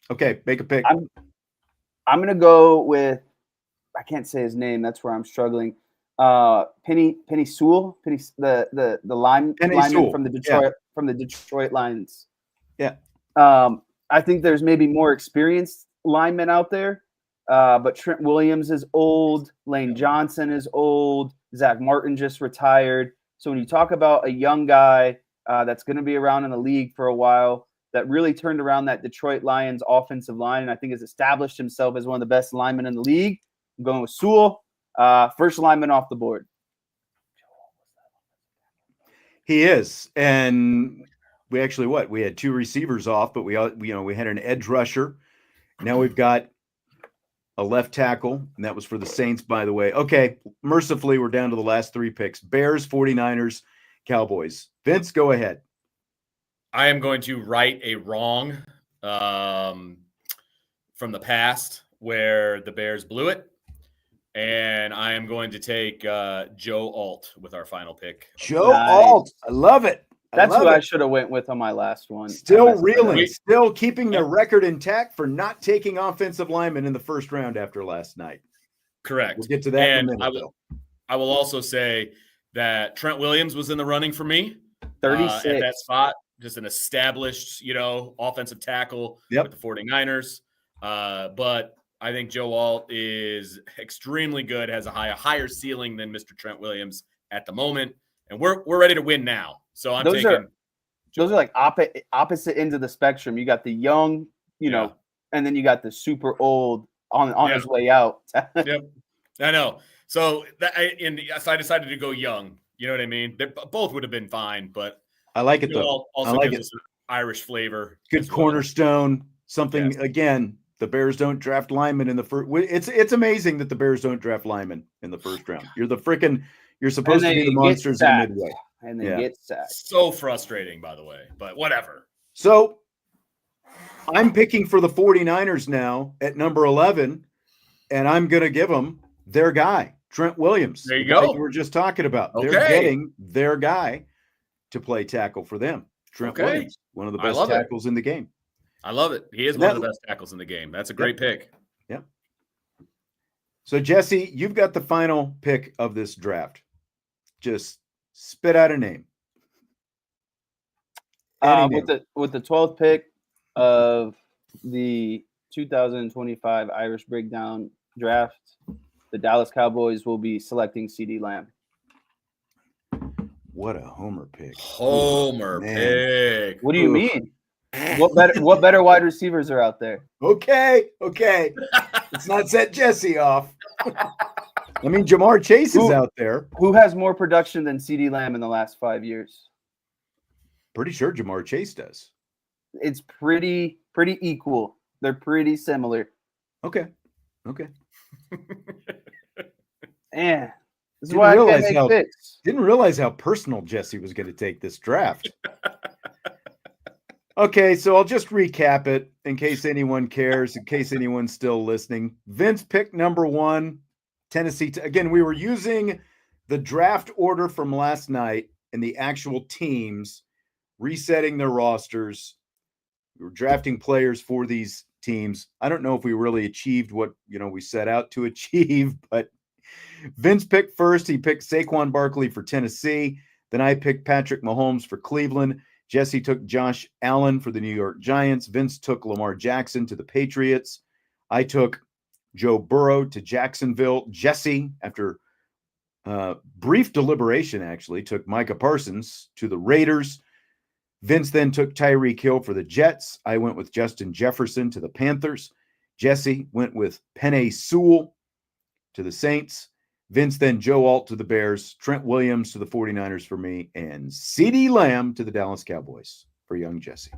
Okay, make a pick. I'm going to go with, I can't say his name. That's where I'm struggling. Penny Sewell, the lineman from the Detroit Lions. Yeah. I think there's maybe more experienced linemen out there, but Trent Williams is old. Lane Johnson is old. Zach Martin just retired. So when you talk about a young guy that's going to be around in the league for a while, that really turned around that Detroit Lions offensive line, and I think has established himself as one of the best linemen in the league, I'm going with Sewell. First lineman off the board. He is. And we actually, we had 2 receivers off, but we had an edge rusher. Now we've got a left tackle, and that was for the Saints, by the way. Okay, mercifully, we're down to the last 3 picks. Bears, 49ers, Cowboys. Vince, go ahead. I am going to right a wrong from the past where the Bears blew it. And I am going to take Joe Alt with our final pick. Joe Alt. I love it. That's who I should have went with on my last one. Still reeling, still keeping the record intact for not taking offensive linemen in the first round after last night. Correct. We'll get to that in a minute, I will also say that Trent Williams was in the running for me. 36. At that spot. Just an established, offensive tackle with the 49ers. But I think Joe Alt is extremely good, has a higher ceiling than Mr. Trent Williams at the moment. And we're ready to win now. So I'm taking those are like opposite ends of the spectrum. You got the young, and then you got the super old on his way out. Yep. I know. So I decided to go young. You know what I mean? Both would have been fine, but I like it though. Also gives us an Irish flavor. Good cornerstone. Something again. The Bears don't draft linemen in the first. It's amazing that the Bears don't draft linemen in the first round. You're supposed to be the monsters in midway, and they get sacked. So frustrating, by the way, but whatever. So I'm picking for the 49ers now at number 11, and I'm going to give them their guy, Trent Williams. There you go. We were just talking about. Okay. They're getting their guy to play tackle for them. Trent Williams, one of the best tackles in the game. I love it. He is one of the best tackles in the game. That's a great pick. Yep. So, Jesse, you've got the final pick of this draft. Just spit out a name. With the 12th pick of the 2025 Irish Breakdown draft, the Dallas Cowboys will be selecting CeeDee Lamb. What a homer pick. Pick. What do you mean? What better wide receivers are out there? Okay. Let's not set Jesse off. I mean, Jamar Chase is out there. Who has more production than CeeDee Lamb in the last 5 years? Pretty sure Jamar Chase does. It's pretty equal. They're pretty similar. Okay. And this is why I can't make picks. Didn't realize how personal Jesse was going to take this draft. Okay, so I'll just recap it in case anyone cares, in case anyone's still listening. Vince picked number 1, Tennessee. Again, we were using the draft order from last night and the actual teams resetting their rosters. We were drafting players for these teams. I don't know if we really achieved what, we set out to achieve, but Vince picked first. He picked Saquon Barkley for Tennessee. Then I picked Patrick Mahomes for Cleveland. Jesse took Josh Allen for the New York Giants. Vince took Lamar Jackson to the Patriots. I took Joe Burrow to Jacksonville. Jesse, after brief deliberation, actually, took Micah Parsons to the Raiders. Vince then took Tyreek Hill for the Jets. I went with Justin Jefferson to the Panthers. Jesse went with Penei Sewell to the Saints. Vince then Joe Alt to the Bears, Trent Williams to the 49ers for me, and CeeDee Lamb to the Dallas Cowboys for young Jesse.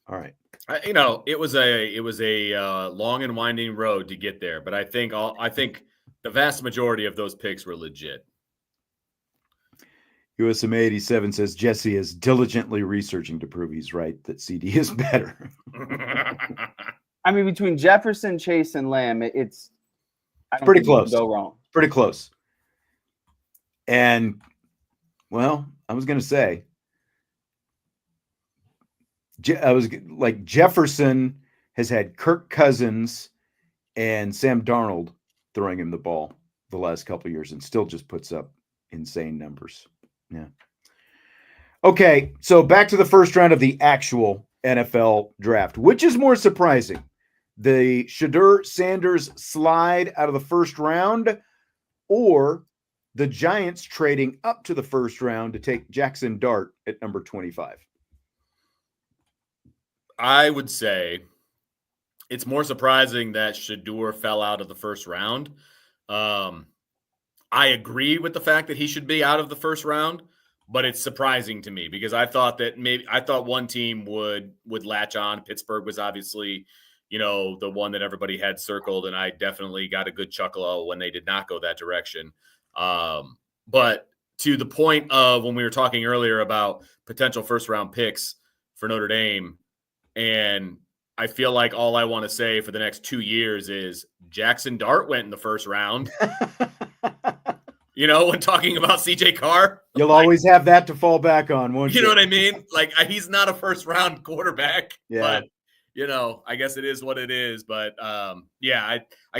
All right. It was a long and winding road to get there, but I think the vast majority of those picks were legit. USMA 87 says Jesse is diligently researching to prove he's right that CD is better. I mean, between Jefferson, Chase, and Lamb, it's pretty close. Go wrong. Pretty close. And, well, I was going to say, Jefferson has had Kirk Cousins and Sam Darnold throwing him the ball the last couple of years and still just puts up insane numbers. Yeah. Okay, so back to the first round of the actual NFL draft. Which is more surprising? The Shadur Sanders slide out of the first round or the Giants trading up to the first round to take Jackson Dart at number 25? I would say it's more surprising that Shadur fell out of the first round. I agree with the fact that he should be out of the first round, but it's surprising to me because I thought one team would latch on. Pittsburgh was obviously, the one that everybody had circled, and I definitely got a good chuckle when they did not go that direction. But to the point of when we were talking earlier about potential first round picks for Notre Dame, and I feel like all I want to say for the next 2 years is Jackson Dart went in the first round. When talking about CJ Carr, you'll always have that to fall back on, won't you? You know what I mean? Like, he's not a first round quarterback, yeah. But I guess it is what it is. But I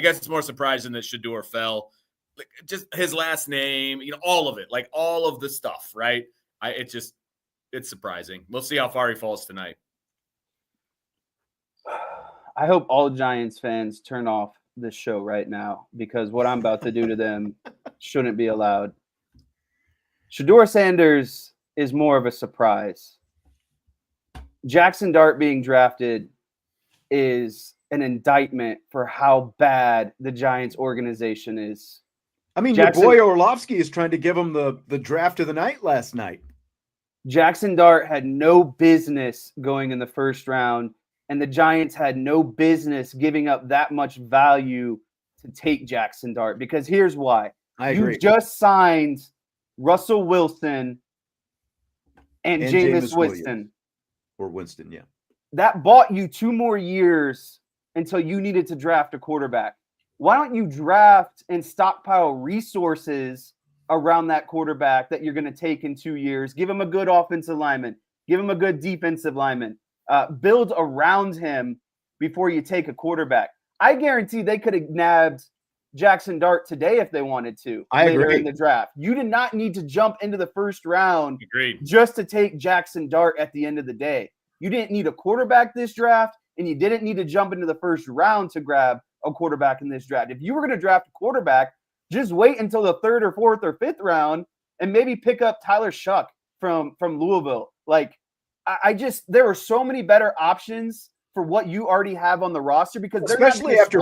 guess it's more surprising that Shadur fell. Like, just his last name, all of it, like all of the stuff, right? It's surprising. We'll see how far he falls tonight. I hope all Giants fans turn off this show right now because what I'm about to do to them shouldn't be allowed. Shadur Sanders is more of a surprise. Jackson Dart being drafted is an indictment for how bad the Giants organization is. I mean, your boy Orlovsky is trying to give him the draft of the night last night. Jackson Dart had no business going in the first round, and the Giants had no business giving up that much value to take Jackson Dart because here's why. I agree. You just signed Russell Wilson and Jameis Winston. Or Winston, yeah. That bought you 2 more years until you needed to draft a quarterback. Why don't you draft and stockpile resources around that quarterback that you're going to take in 2 years? Give him a good offensive lineman. Give him a good defensive lineman. Build around him before you take a quarterback. I guarantee they could have nabbed Jackson Dart today if they wanted to. I later agree. In the draft. You did not need to jump into the first round Agreed. just to take Jackson Dart at the end of the day. You didn't need a quarterback this draft, and you didn't need to jump into the first round to grab a quarterback in this draft. If you were going to draft a quarterback, just wait until the 3rd or 4th or 5th round and maybe pick up Tyler Shuck from Louisville. Like, there are so many better options for what you already have on the roster because especially after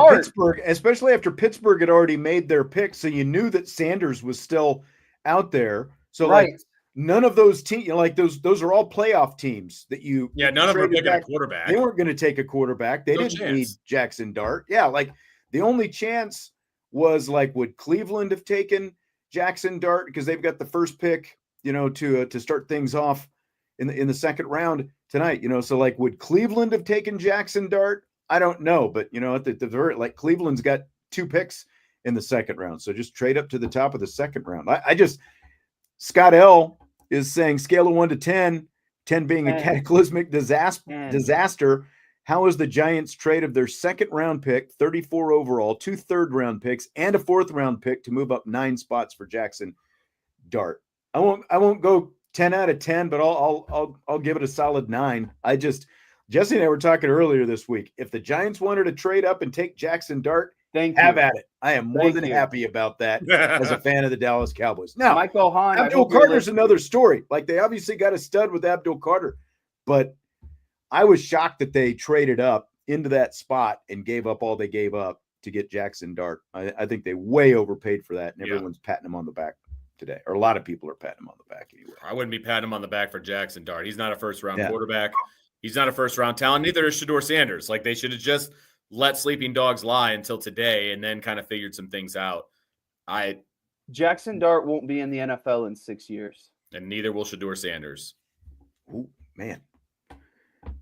Pittsburgh had already made their pick, so you knew that Sanders was still out there. So right. Like none of those teams, those are all playoff teams that you none of them are picking a quarterback. They weren't going to take a quarterback. They didn't need Jackson Dart. Yeah, like the only chance was would Cleveland have taken Jackson Dart because they've got the first pick, to start things off in the second round tonight. So like, would Cleveland have taken Jackson Dart? I don't know, but at the very, like, Cleveland's got 2 picks in the second round, so just trade up to the top of the second round. Scott L is saying scale of 1 to 10, 10 being a cataclysmic disaster. How is the Giants' trade of their second round pick, 34 overall, 2 third-round picks, and a 4th-round pick to move up 9 spots for Jackson Dart? I won't go 10 out of 10, but I'll give it a solid 9. Jesse and I were talking earlier this week. If the Giants wanted to trade up and take Jackson Dart, have at it. I am more than happy about that as a fan of the Dallas Cowboys. Now, Michael Hahn, Abdul Carter's another story. Like, they obviously got a stud with Abdul Carter, but I was shocked that they traded up into that spot and gave up all they gave up to get Jackson Dart. I think they way overpaid for that, and everyone's patting him on the back today, or a lot of people are patting him on the back anyway. I wouldn't be patting him on the back for Jackson Dart. He's not a first-round quarterback. He's not a first-round talent. Neither is Shadur Sanders. Like, they should have just let sleeping dogs lie until today and then kind of figured some things out. Jackson Dart won't be in the NFL in 6 years. And neither will Shadur Sanders. Oh, man.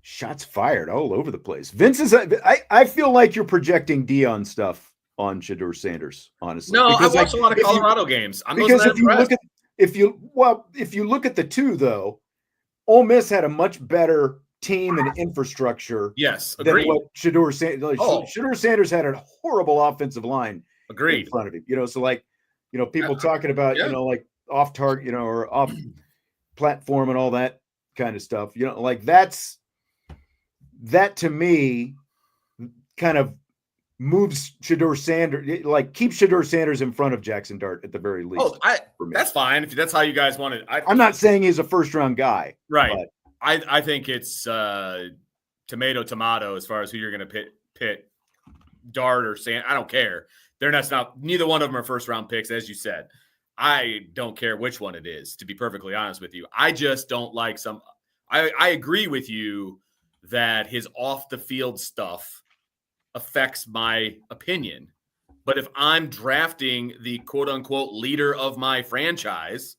Shots fired all over the place. Vince is I feel like you're projecting Dion stuff on Shadur Sanders, honestly. No, I watched a lot of Colorado games. Because if you look at the two, though, Ole Miss had a much better team and infrastructure. Yes, agreed. Than what Shadur Sanders. Shadur Sanders had a horrible offensive line. Agreed. In front of him. So like, people talking about like off target, or off platform and all that kind of stuff. Like that to me kind of moves Shadur Sanders, like keeps Shadur Sanders in front of Jackson Dart at the very least. That's fine if that's how you guys want it. I'm not saying he's a first round guy, right? But I think it's tomato as far as who you're going to pit Dart or Sand. I don't care. Neither one of them are first round picks, as you said. I don't care which one it is, to be perfectly honest with you. I just don't like I agree with you that his off the field stuff affects my opinion. But if I'm drafting the quote unquote leader of my franchise,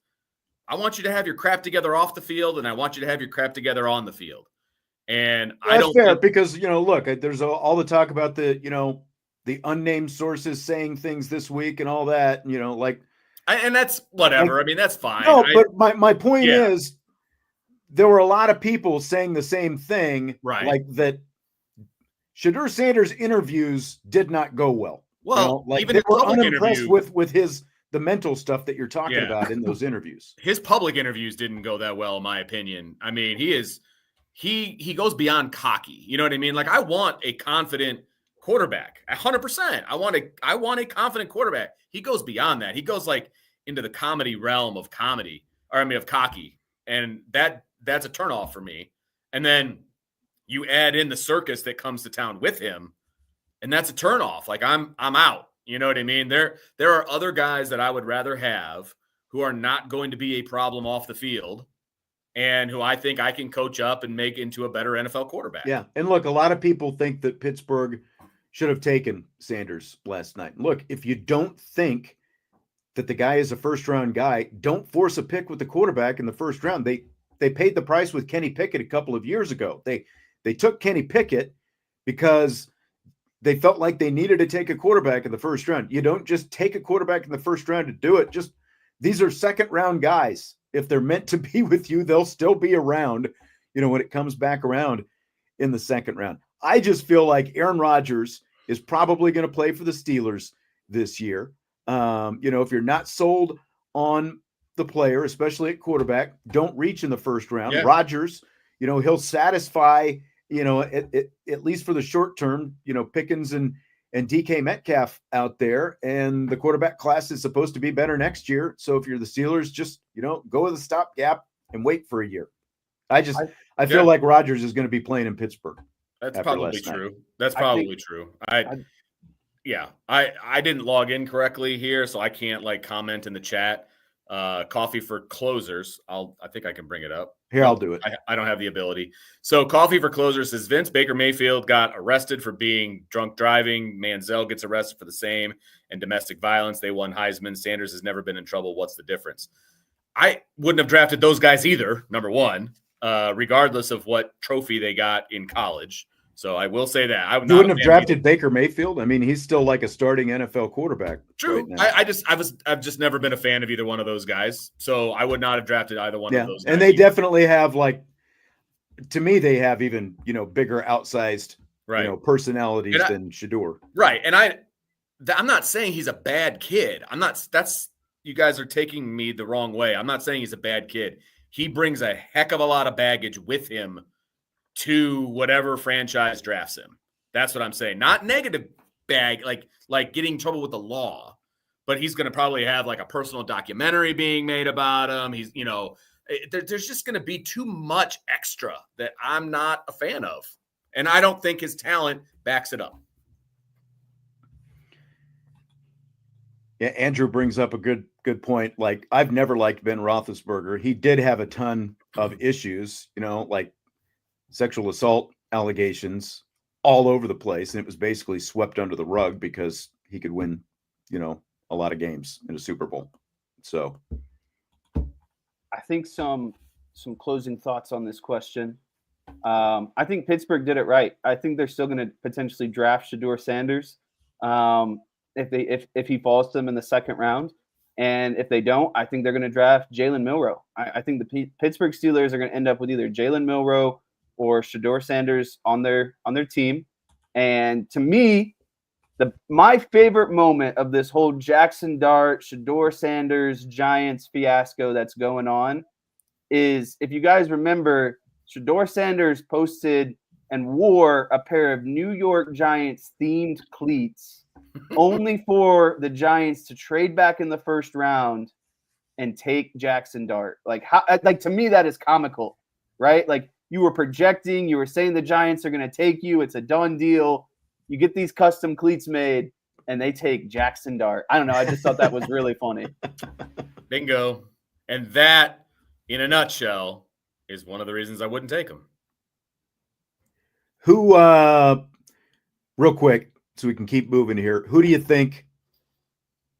I want you to have your crap together off the field, and I want you to have your crap together on the field. And that's fair because, look, there's all the talk about the unnamed sources saying things this week and all that, and that's whatever. I mean, that's fine. No, but my point is there were a lot of people saying the same thing, right? Like that Shadur Sanders' interviews did not go well. Well, even they were unimpressed with the mental stuff that you're talking about in those interviews. His public interviews didn't go that well, in my opinion. I mean, he goes beyond cocky. You know what I mean? Like, I want a confident quarterback, 100%. I want a confident quarterback. He goes beyond that. He goes like into the comedy realm of cocky, and that's a turnoff for me. And then you add in the circus that comes to town with him, and that's a turnoff. Like, I'm out. You know what I mean? There are other guys that I would rather have who are not going to be a problem off the field, and who I think I can coach up and make into a better NFL quarterback. Yeah, and look, a lot of people think that Pittsburgh should have taken Sanders last night. Look, if you don't think that the guy is a first-round guy, don't force a pick with the quarterback in the first round. They paid the price with Kenny Pickett a couple of years ago. They took Kenny Pickett because they felt like they needed to take a quarterback in the first round. You don't just take a quarterback in the first round to do it. These are second-round guys. If they're meant to be with you, they'll still be around, when it comes back around in the second round. I just feel like Aaron Rodgers is probably going to play for the Steelers this year. If you're not sold on the player, especially at quarterback, don't reach in the first round. Yeah. Rodgers, he'll satisfy, at least for the short term, Pickens and DK Metcalf out there, and the quarterback class is supposed to be better next year. So if you're the Steelers, just, go with a stopgap and wait for a year. I feel like Rodgers is going to be playing in Pittsburgh. That's probably true. That's probably true. I didn't log in correctly here, so I can't comment in the chat. Coffee for Closers. I think I can bring it up. Here, I'll do it. I don't have the ability. So Coffee for Closers says Vince Baker Mayfield got arrested for being drunk driving. Manziel gets arrested for the same, and domestic violence. They won Heisman. Sanders has never been in trouble. What's the difference? I wouldn't have drafted those guys either, number one. regardless of what trophy they got in college. So I will say that. You wouldn't have drafted Baker Mayfield? I mean, he's still like a starting NFL quarterback. True. Right now. I've just never been a fan of either one of those guys. So I would not have drafted either one of those guys. And they definitely have, like, to me, they have even, bigger outsized personalities than Shadur. Right. And I'm not saying he's a bad kid. You guys are taking me the wrong way. I'm not saying he's a bad kid. He brings a heck of a lot of baggage with him to whatever franchise drafts him. That's what I'm saying. Not negative like getting in trouble with the law, but he's going to probably have like a personal documentary being made about him. He's, there's just going to be too much extra that I'm not a fan of. And I don't think his talent backs it up. Yeah, Andrew brings up a good point. Like, I've never liked Ben Roethlisberger. He did have a ton of issues, like sexual assault allegations all over the place, and it was basically swept under the rug because he could win, a lot of games in a Super Bowl. So, I think some closing thoughts on this question. I think Pittsburgh did it right. I think they're still going to potentially draft Shadur Sanders if he falls to them in the second round. And if they don't, I think they're going to draft Jalen Milroe. I think the Pittsburgh Steelers are going to end up with either Jalen Milroe or Shadur Sanders on their team. And to me, my favorite moment of this whole Jackson Dart, Shadur Sanders, Giants fiasco that's going on is, if you guys remember, Shadur Sanders posted and wore a pair of New York Giants themed cleats only for the Giants to trade back in the first round and take Jackson Dart. To me, that is comical, right? Like, you were projecting, you were saying the Giants are going to take you. It's a done deal. You get these custom cleats made and they take Jackson Dart. I don't know. I just thought that was really funny. Bingo. And that, in a nutshell, is one of the reasons I wouldn't take him. Who, real quick, so we can keep moving here, who do you think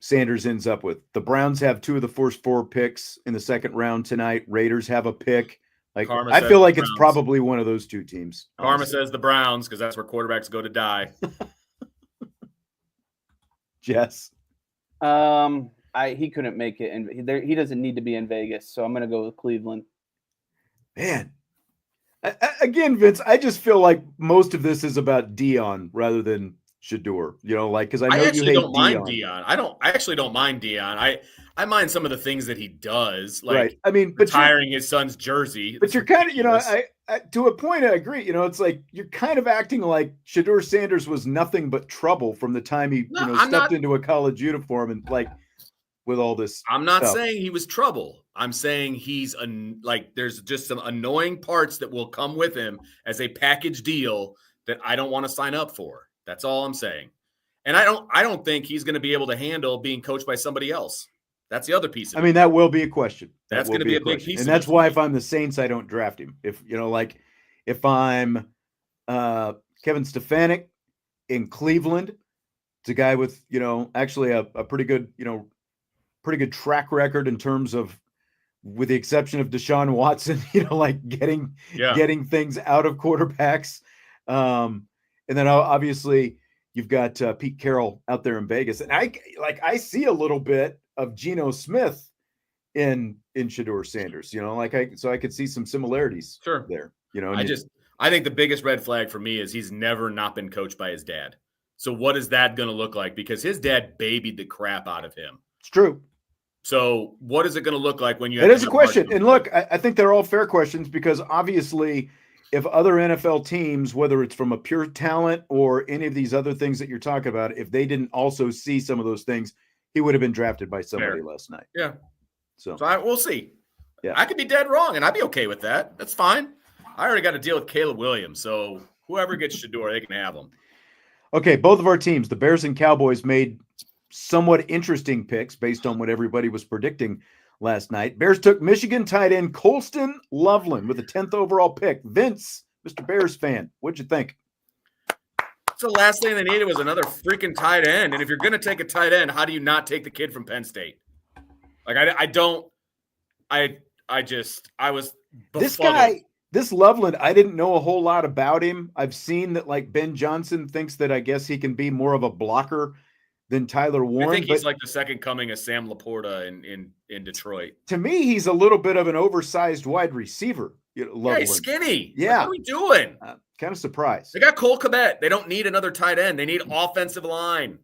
Sanders ends up with? The Browns have 2 of the first 4 picks in the second round tonight. Raiders have a pick. Like, I feel like it's probably one of those 2 teams. Karma says the Browns, because that's where quarterbacks go to die. Jess? He couldn't make it, and he doesn't need to be in Vegas, so I'm going to go with Cleveland. Man. Again, Vince, I just feel like most of this is about Dion rather than Shadur, because I know you hate don't mind Dion. I actually don't mind Dion. I mind some of the things that he does, like right. I mean, retiring his son's jersey. But you're kind of, I to a point, I agree. It's like you're kind of acting like Shadur Sanders was nothing but trouble from the time he, stepped into a college uniform and with all this. I'm not saying he was trouble. I'm saying he's there's just some annoying parts that will come with him as a package deal that I don't want to sign up for. That's all I'm saying. And I don't think he's going to be able to handle being coached by somebody else. That's the other piece of it. I mean, that will be a question. That's going to be a big piece. And that's why if I'm the Saints, I don't draft him. If if I'm Kevin Stefanski in Cleveland, it's a guy with, actually a pretty good, pretty good track record in terms of, with the exception of Deshaun Watson, getting things out of quarterbacks. And then obviously you've got Pete Carroll out there in Vegas. And I see a little bit of Geno Smith in Shadur Sanders, so I could see some similarities there, I think the biggest red flag for me is he's never not been coached by his dad. So what is that going to look like? Because his dad babied the crap out of him. It's true. So what is it going to look like when you? It is a question. And look, I think they're all fair questions, because obviously if other NFL teams, whether it's from a pure talent or any of these other things that you're talking about, if they didn't also see some of those things, he would have been drafted by somebody last night. Yeah. So we'll see. Yeah. I could be dead wrong, and I'd be okay with that. That's fine. I already got to deal with Caleb Williams. So whoever gets Shadur, they can have him. Okay. Both of our teams, the Bears and Cowboys, made somewhat interesting picks based on what everybody was predicting last night. Bears took Michigan tight end Colston Loveland with the 10th overall pick. Vince, Mr. Bears fan, what'd you think? So the last thing they needed was another freaking tight end. And if you're going to take a tight end, how do you not take the kid from Penn State? Like, I was befuddled. This Loveland, I didn't know a whole lot about him. I've seen that like Ben Johnson thinks that I guess he can be more of a blocker than Tyler Warren. I think he's but like the second coming of Sam Laporta in Detroit. to me, he's a little bit of an oversized wide receiver. Yeah, Loveland. he's skinny. Yeah. Like, what are we doing? Kind of surprised. They got Cole Kmet. They don't need another tight end. They need offensive line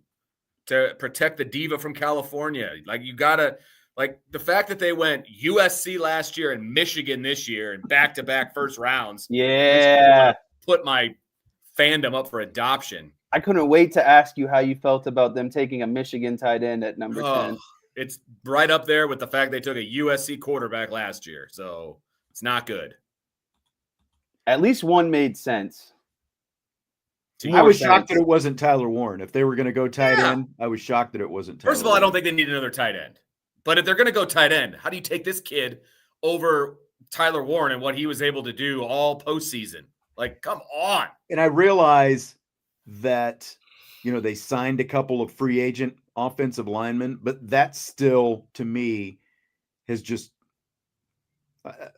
to protect the diva from California. Like, you got to, like, the fact that they went USC last year and Michigan this year and back-to-back first rounds. Yeah. Put my fandom up for adoption. I couldn't wait to ask you how you felt about them taking a Michigan tight end at number 10. It's right up there with the fact they took a USC quarterback last year. So it's not good. At least one made sense. I was shocked that it wasn't Tyler Warren. If they were going to go tight end, I was shocked that it wasn't Tyler First of all, Warren. I don't think they need another tight end. But if they're going to go tight end, how do you take this kid over Tyler Warren and what he was able to do all postseason? Like, come on. And I realize that, they signed a couple of free agent offensive linemen, but that still, to me, has just,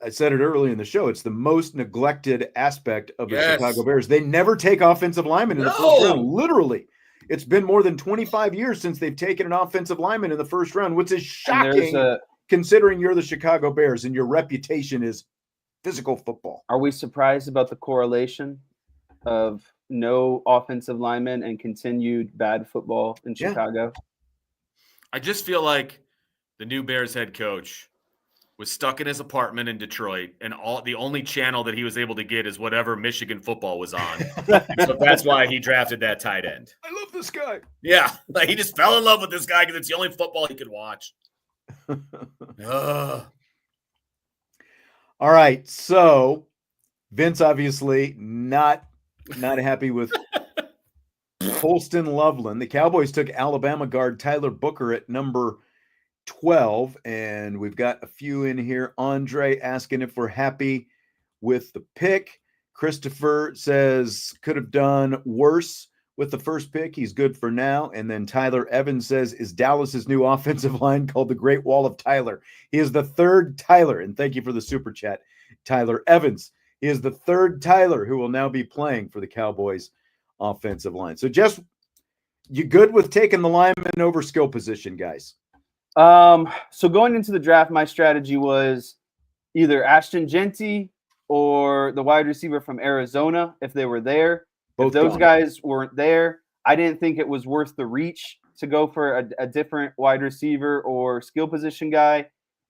I said it early in the show, it's the most neglected aspect of the Chicago Bears. They never take offensive linemen in the first round. Literally. It's been more than 25 years since they've taken an offensive lineman in the first round, which is shocking considering you're the Chicago Bears and your reputation is physical football. Are we surprised about the correlation of no offensive linemen and continued bad football in Chicago? I just feel like the new Bears head coach was stuck in his apartment in Detroit, and the only channel that he was able to get is whatever Michigan football was on. So that's why he drafted that tight end. I love this guy. Yeah, like he just fell in love with this guy because it's the only football he could watch. All right, so Vince obviously not happy with Holston Loveland. The Cowboys took Alabama guard Tyler Booker at number 12, and we've got a few in here. Andre asking if we're happy with the pick. Christopher says could have done worse with the first pick. He's good for now. And then Tyler Evans says, is Dallas's new offensive line called the Great Wall of Tyler? He is the third Tyler, and thank you for the super chat, Tyler Evans. He is the third Tyler who will now be playing for the Cowboys offensive line. So Jess, you good with taking the lineman over skill position, guys? So going into the draft, my strategy was either Ashton Genty or the wide receiver from Arizona if they were there. Both if those gone. guys weren't there, I didn't think it was worth the reach to go for a different wide receiver or skill position guy.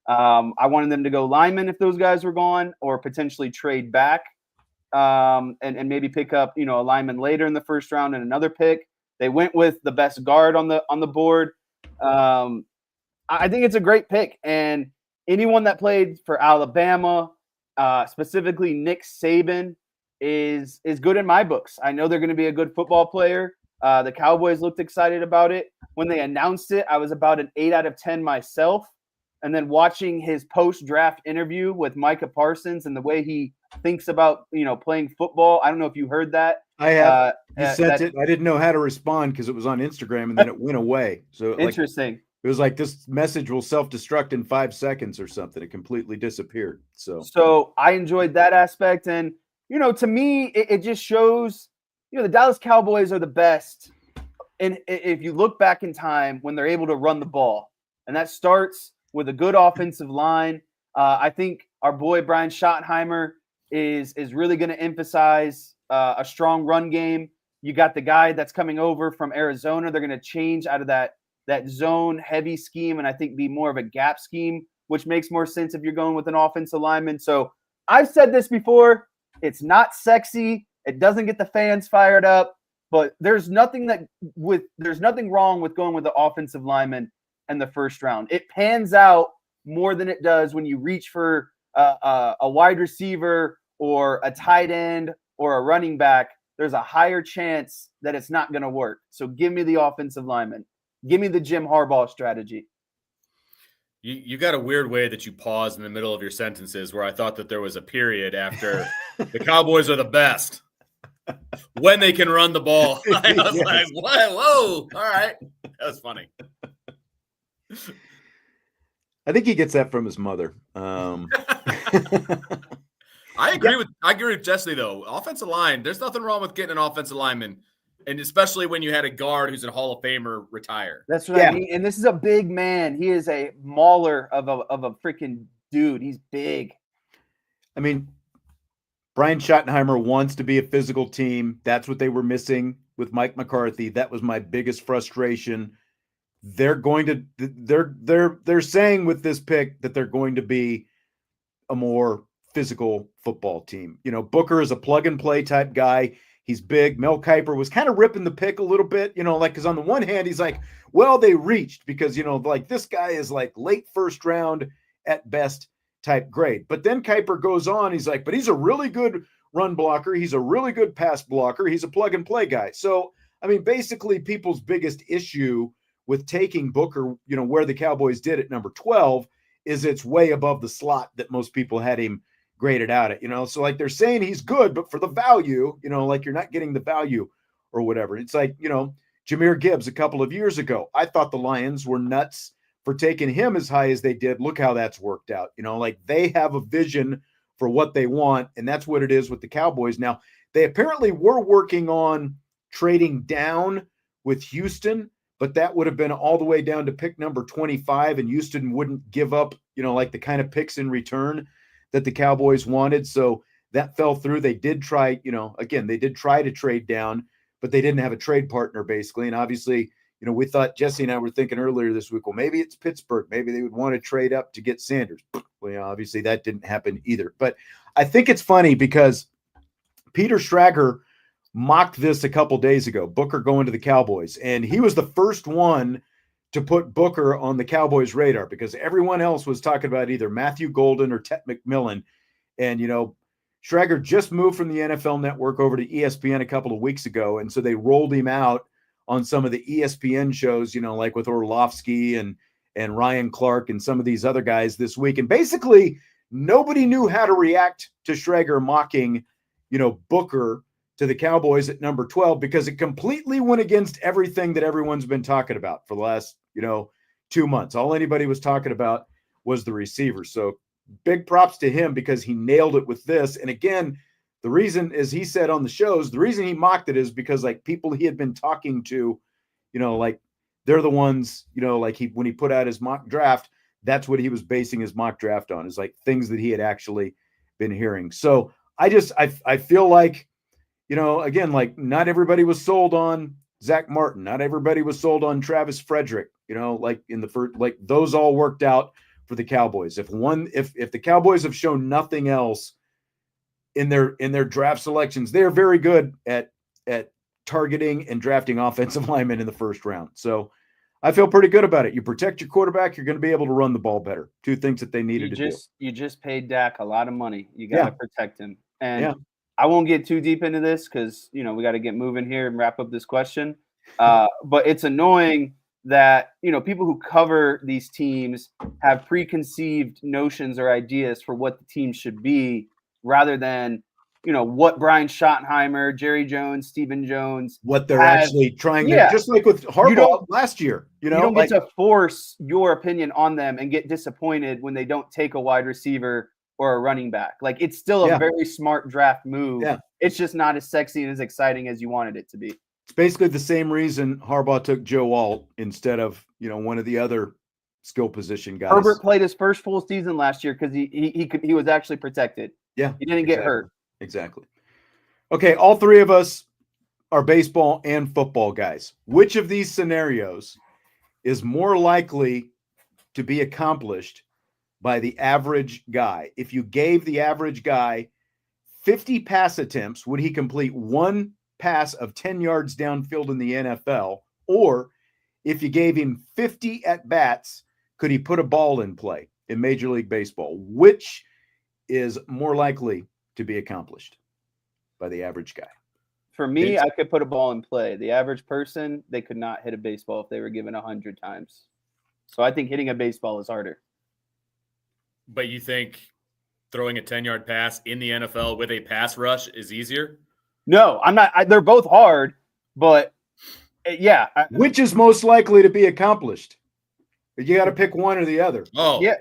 I wanted them to go lineman if those guys were gone, or potentially trade back and maybe pick up, a lineman later in the first round and another pick. They went with the best guard on the board. I think it's a great pick, and anyone that played for Alabama, specifically Nick Saban, is good in my books. I know they're going to be a good football player. The Cowboys looked excited about it. When they announced it, I was about an 8 out of 10 myself. And then watching his post-draft interview with Micah Parsons and the way he thinks about, playing football. I don't know if you heard that. I have. You sent it. I didn't know how to respond because it was on Instagram and then it went away. So interesting. It was like this message will self-destruct in 5 seconds or something. It completely disappeared. So I enjoyed that aspect. And, to me, it just shows, the Dallas Cowboys are the best. And if you look back in time when they're able to run the ball, and that starts with a good offensive line. I think our boy Brian Schottenheimer is really going to emphasize a strong run game. You got the guy that's coming over from Arizona. They're going to change out of that zone heavy scheme and I think be more of a gap scheme, which makes more sense if you're going with an offensive lineman. So I've said this before. It's not sexy. It doesn't get the fans fired up, but there's nothing wrong with going with the offensive lineman in the first round. It pans out more than it does when you reach for a wide receiver or a tight end or a running back. There's a higher chance that it's not going to work. So give me the offensive lineman. Give me the Jim Harbaugh strategy. You got a weird way that you pause in the middle of your sentences where I thought that there was a period after the Cowboys are the best when they can run the ball. I was like, what? Whoa. All right. That was funny. I think he gets that from his mother. I agree with Jesse though. Offensive line, there's nothing wrong with getting an offensive lineman, and especially when you had a guard who's a Hall of Famer retire. That's what I mean. And this is a big man. He is a mauler of a freaking dude. He's big. I mean, Brian Schottenheimer wants to be a physical team. That's what they were missing with Mike McCarthy. That was my biggest frustration. They're saying with this pick that they're going to be a more physical football team. You know, Booker is a plug and play type guy. He's big. Mel Kiper was kind of ripping the pick a little bit, you know, like, because on the one hand, he's like, well, they reached because, you know, like this guy is like late first round at best type grade. But then Kiper goes on. He's like, but he's a really good run blocker. He's a really good pass blocker. He's a plug and play guy. So, I mean, basically people's biggest issue with taking Booker, you know, where the Cowboys did at number 12 is it's way above the slot that most people had him graded out at, you know? So like they're saying he's good, but for the value, you know, like you're not getting the value or whatever. It's like, you know, Jahmyr Gibbs a couple of years ago, I thought the Lions were nuts for taking him as high as they did. Look how that's worked out. You know, like they have a vision for what they want, and that's what it is with the Cowboys. Now, they apparently were working on trading down with Houston, but that would have been all the way down to pick number 25, and Houston wouldn't give up, you know, like the kind of picks in return that the Cowboys wanted. So that fell through. They did try, you know, again, they did try to trade down, but they didn't have a trade partner basically. And obviously, you know, we thought, Jesse and I were thinking earlier this week, well, maybe it's Pittsburgh. Maybe they would want to trade up to get Sanders. Well, you know, obviously that didn't happen either. But I think it's funny because Peter Schrager mocked this a couple days ago, Booker going to the Cowboys. And he was the first one to put Booker on the Cowboys radar because everyone else was talking about either Matthew Golden or Ted McMillan. And, you know, Schrager just moved from the NFL Network over to ESPN a couple of weeks ago. And so they rolled him out on some of the ESPN shows, you know, like with Orlovsky and Ryan Clark and some of these other guys this week. And basically nobody knew how to react to Schrager mocking, you know, Booker to the Cowboys at number 12 because it completely went against everything that everyone's been talking about for the last, you know, 2 months. All anybody was talking about was the receiver. So big props to him because he nailed it with this. And again, the reason, as he said on the shows, the reason he mocked it is because like people he had been talking to, you know, like they're the ones, you know, like when he put out his mock draft, that's what he was basing his mock draft on, is like things that he had actually been hearing. So I feel like, you know, again, like not everybody was sold on Zach Martin. Not everybody was sold on Travis Frederick, you know, like in the first, like those all worked out for the Cowboys. If the Cowboys have shown nothing else in their draft selections, they're very good at targeting and drafting offensive linemen in the first round. So I feel pretty good about it. You protect your quarterback, you're going to be able to run the ball better. Two things that they needed to do. You just paid Dak a lot of money. You got to protect him. And I won't get too deep into this because, you know, we got to get moving here and wrap up this question. But it's annoying that, you know, people who cover these teams have preconceived notions or ideas for what the team should be rather than, you know, what Brian Schottenheimer, Jerry Jones, Stephen Jones, what they're actually trying to, just like with Harbaugh last year, you know, you don't get to force your opinion on them and get disappointed when they don't take a wide receiver or a running back. Like it's still a very smart draft move. Yeah. It's just not as sexy and as exciting as you wanted it to be. It's basically the same reason Harbaugh took Joe Alt instead of, you know, one of the other skill position guys. Herbert played his first full season last year because he was actually protected. Yeah. He didn't get hurt. Exactly. Okay, all three of us are baseball and football guys. Which of these scenarios is more likely to be accomplished by the average guy? If you gave the average guy 50 pass attempts, would he complete one pass of 10 yards downfield in the NFL? Or if you gave him 50 at-bats, could he put a ball in play in Major League Baseball? Which is more likely to be accomplished by the average guy? For me, I could put a ball in play. The average person, they could not hit a baseball if they were given 100 times. So I think hitting a baseball is harder. But you think throwing a 10-yard pass in the NFL with a pass rush is easier? No, I'm not. They're both hard, but yeah. Which is most likely to be accomplished? You got to pick one or the other. Oh, yeah.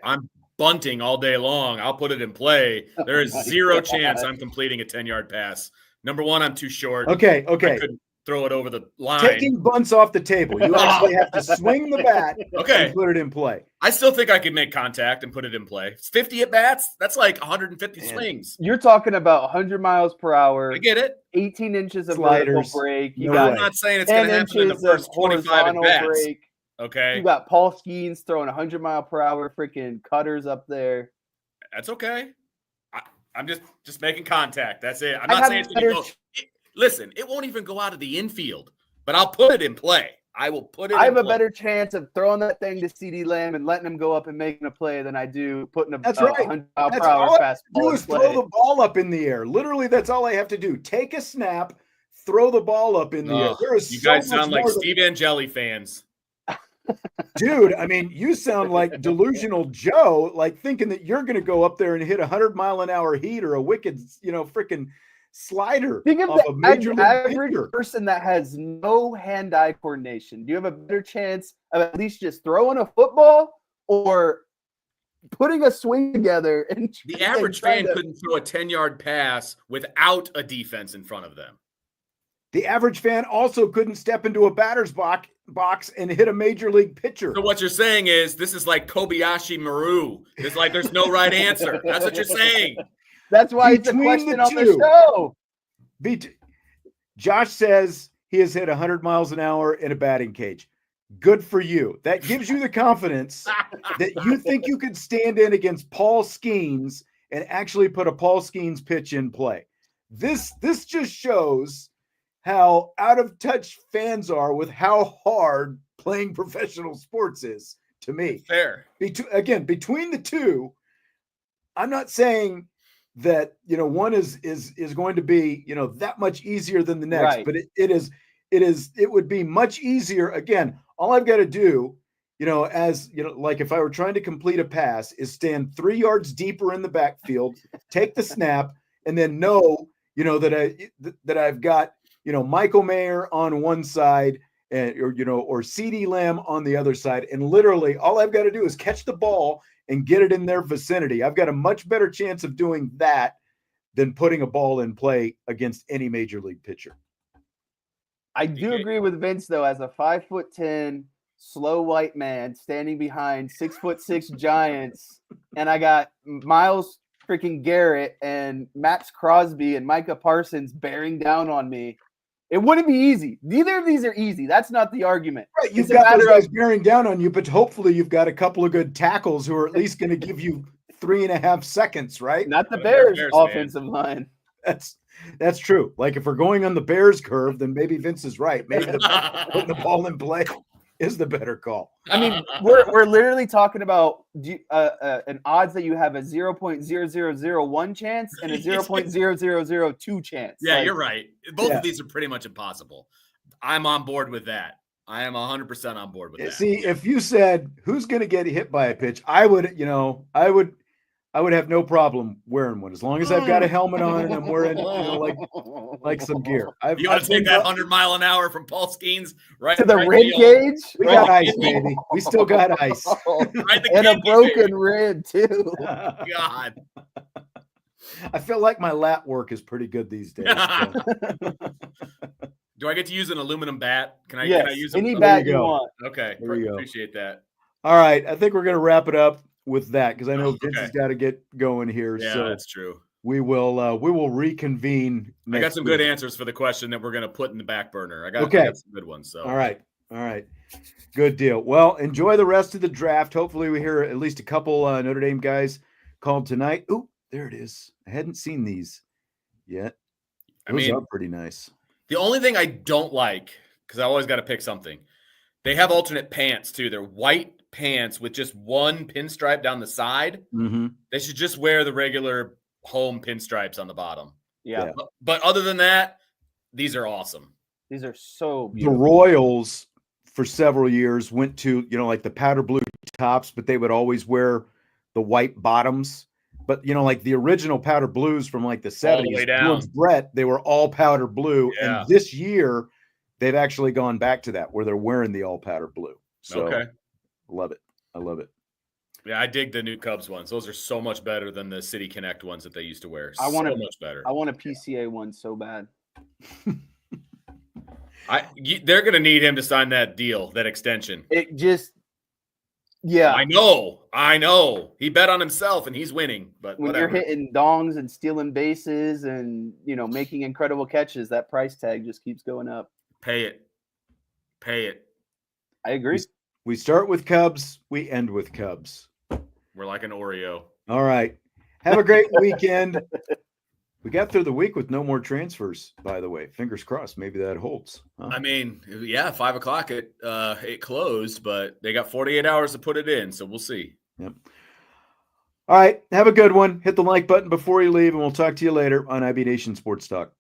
bunting all day long. I'll put it in play. There is zero chance I'm completing a 10-yard pass. Number one, I'm too short. Okay. I couldn't throw it over the line. Taking bunts off the table. You actually have to swing the bat and put it in play. I still think I could make contact and put it in play. It's 50 at bats. That's like 150 swings. You're talking about 100 miles per hour. I get it. 18 inches of Sliders. vertical break. You No got way. I'm not saying it's 10 going to happen in the inches of first 25 at horizontal bats. break. Okay. You got Paul Skeens throwing 100 mile per hour freaking cutters up there. That's okay. I'm just making contact. That's it. I'm not saying it's going to go. Listen, it won't even go out of the infield, but I'll put it in play. I will put it in play. I have a better chance of throwing that thing to CD Lamb and letting him go up and making a play than I do putting a 100 mile per hour fastball do is throw the ball up in the air. Literally, that's all I have to do. Take a snap, throw the ball up in the air. There is you so guys much sound like more Steve Angeli fans. Dude, I mean, you sound like delusional Joe, like thinking that you're going to go up there and hit 100-mile-an-hour heat or a wicked, freaking slider. Think of off a the major league average pitcher. person that has no hand-eye coordination. Do you have a better chance of at least just throwing a football or putting a swing together? And The average fan couldn't throw a 10-yard pass without a defense in front of them. The average fan also couldn't step into a batter's box and hit a major league pitcher. So what you're saying is this is like Kobayashi Maru. It's like there's no right answer. That's what you're saying. That's why it's a Between question the on the two. show. Josh says he has hit 100 miles an hour in a batting cage. Good for you. That gives you the confidence that you think you could stand in against Paul Skeens and actually put a Paul Skeens pitch in play. This just shows how out of touch fans are with how hard playing professional sports is to me. Fair. Between the two, I'm not saying that one is going to be that much easier than the next, Right. but it would be much easier. Again, all I've got to do, like if I were trying to complete a pass, is stand 3 yards deeper in the backfield, take the snap, and then know that I've got Michael Mayer on one side or CD Lamb on the other side, and literally all I've got to do is catch the ball and get it in their vicinity. I've got a much better chance of doing that than putting a ball in play against any major league pitcher. I do agree with Vince, though, as a 5'10" slow white man standing behind 6'6" giants, and I got Miles freaking Garrett and Max Crosby and Micah Parsons bearing down on me. It wouldn't be easy. Neither of these are easy. That's not the argument. Right, you've got those guys bearing down on you, but hopefully you've got a couple of good tackles who are at least going to give you 3.5 seconds, right? Not the Bears offensive line. That's true. Like if we're going on the Bears curve, then maybe Vince is right. Maybe putting the ball in play is the better call. I mean, we're literally talking about an odds that you have a 0.0001 chance and a 0.0002 chance. Yeah, you're right. Both of these are pretty much impossible. I'm on board with that. I am 100% on board with that. See, if you said who's going to get hit by a pitch, I would have no problem wearing one as long as I've got a helmet on and I'm wearing like some gear. You want to take that 100 mile an hour from Paul Skeens right to the rib cage? We got ice, baby. We still got ice. And a broken rib too. God. I feel like my lat work is pretty good these days. Do I get to use an aluminum bat? Can I use any bat you want? Okay. Appreciate that. All right. I think we're going to wrap it up with that because I know Vince has got to get going here. Yeah, so that's true. We will reconvene. I got some good answers for the question that we're going to put in the back burner. I got some good ones. So all right. Good deal. Well, enjoy the rest of the draft. Hopefully we hear at least a couple Notre Dame guys called tonight. Ooh, there it is. I hadn't seen these yet. Those are pretty nice. The only thing I don't like, because I always got to pick something, they have alternate pants too. They're white pants with just one pinstripe down the side. Mm-hmm. They should just wear the regular home pinstripes on the bottom. Yeah. But other than that, these are awesome. These are so beautiful. The Royals for several years went to, like the powder blue tops, but they would always wear the white bottoms. But, like the original powder blues from like the 70s, George Brett, they were all powder blue. Yeah. And this year, they've actually gone back to that where they're wearing the all powder blue. So I love it. Yeah, I dig the new Cubs ones. Those are so much better than the City Connect ones that they used to wear. I want so a- much better. I want a PCA one so bad. They're going to need him to sign that deal, that extension. It just, yeah. I know. He bet on himself and he's winning. But When whatever. you're hitting dongs and stealing bases and making incredible catches, that price tag just keeps going up. Pay it. I agree. We start with Cubs. We end with Cubs. We're like an Oreo. All right. Have a great weekend. We got through the week with no more transfers, by the way. Fingers crossed. Maybe that holds. Huh? I mean, yeah, 5 o'clock it closed, but they got 48 hours to put it in, so we'll see. Yep. All right. Have a good one. Hit the like button before you leave, and we'll talk to you later on IB Nation Sports Talk.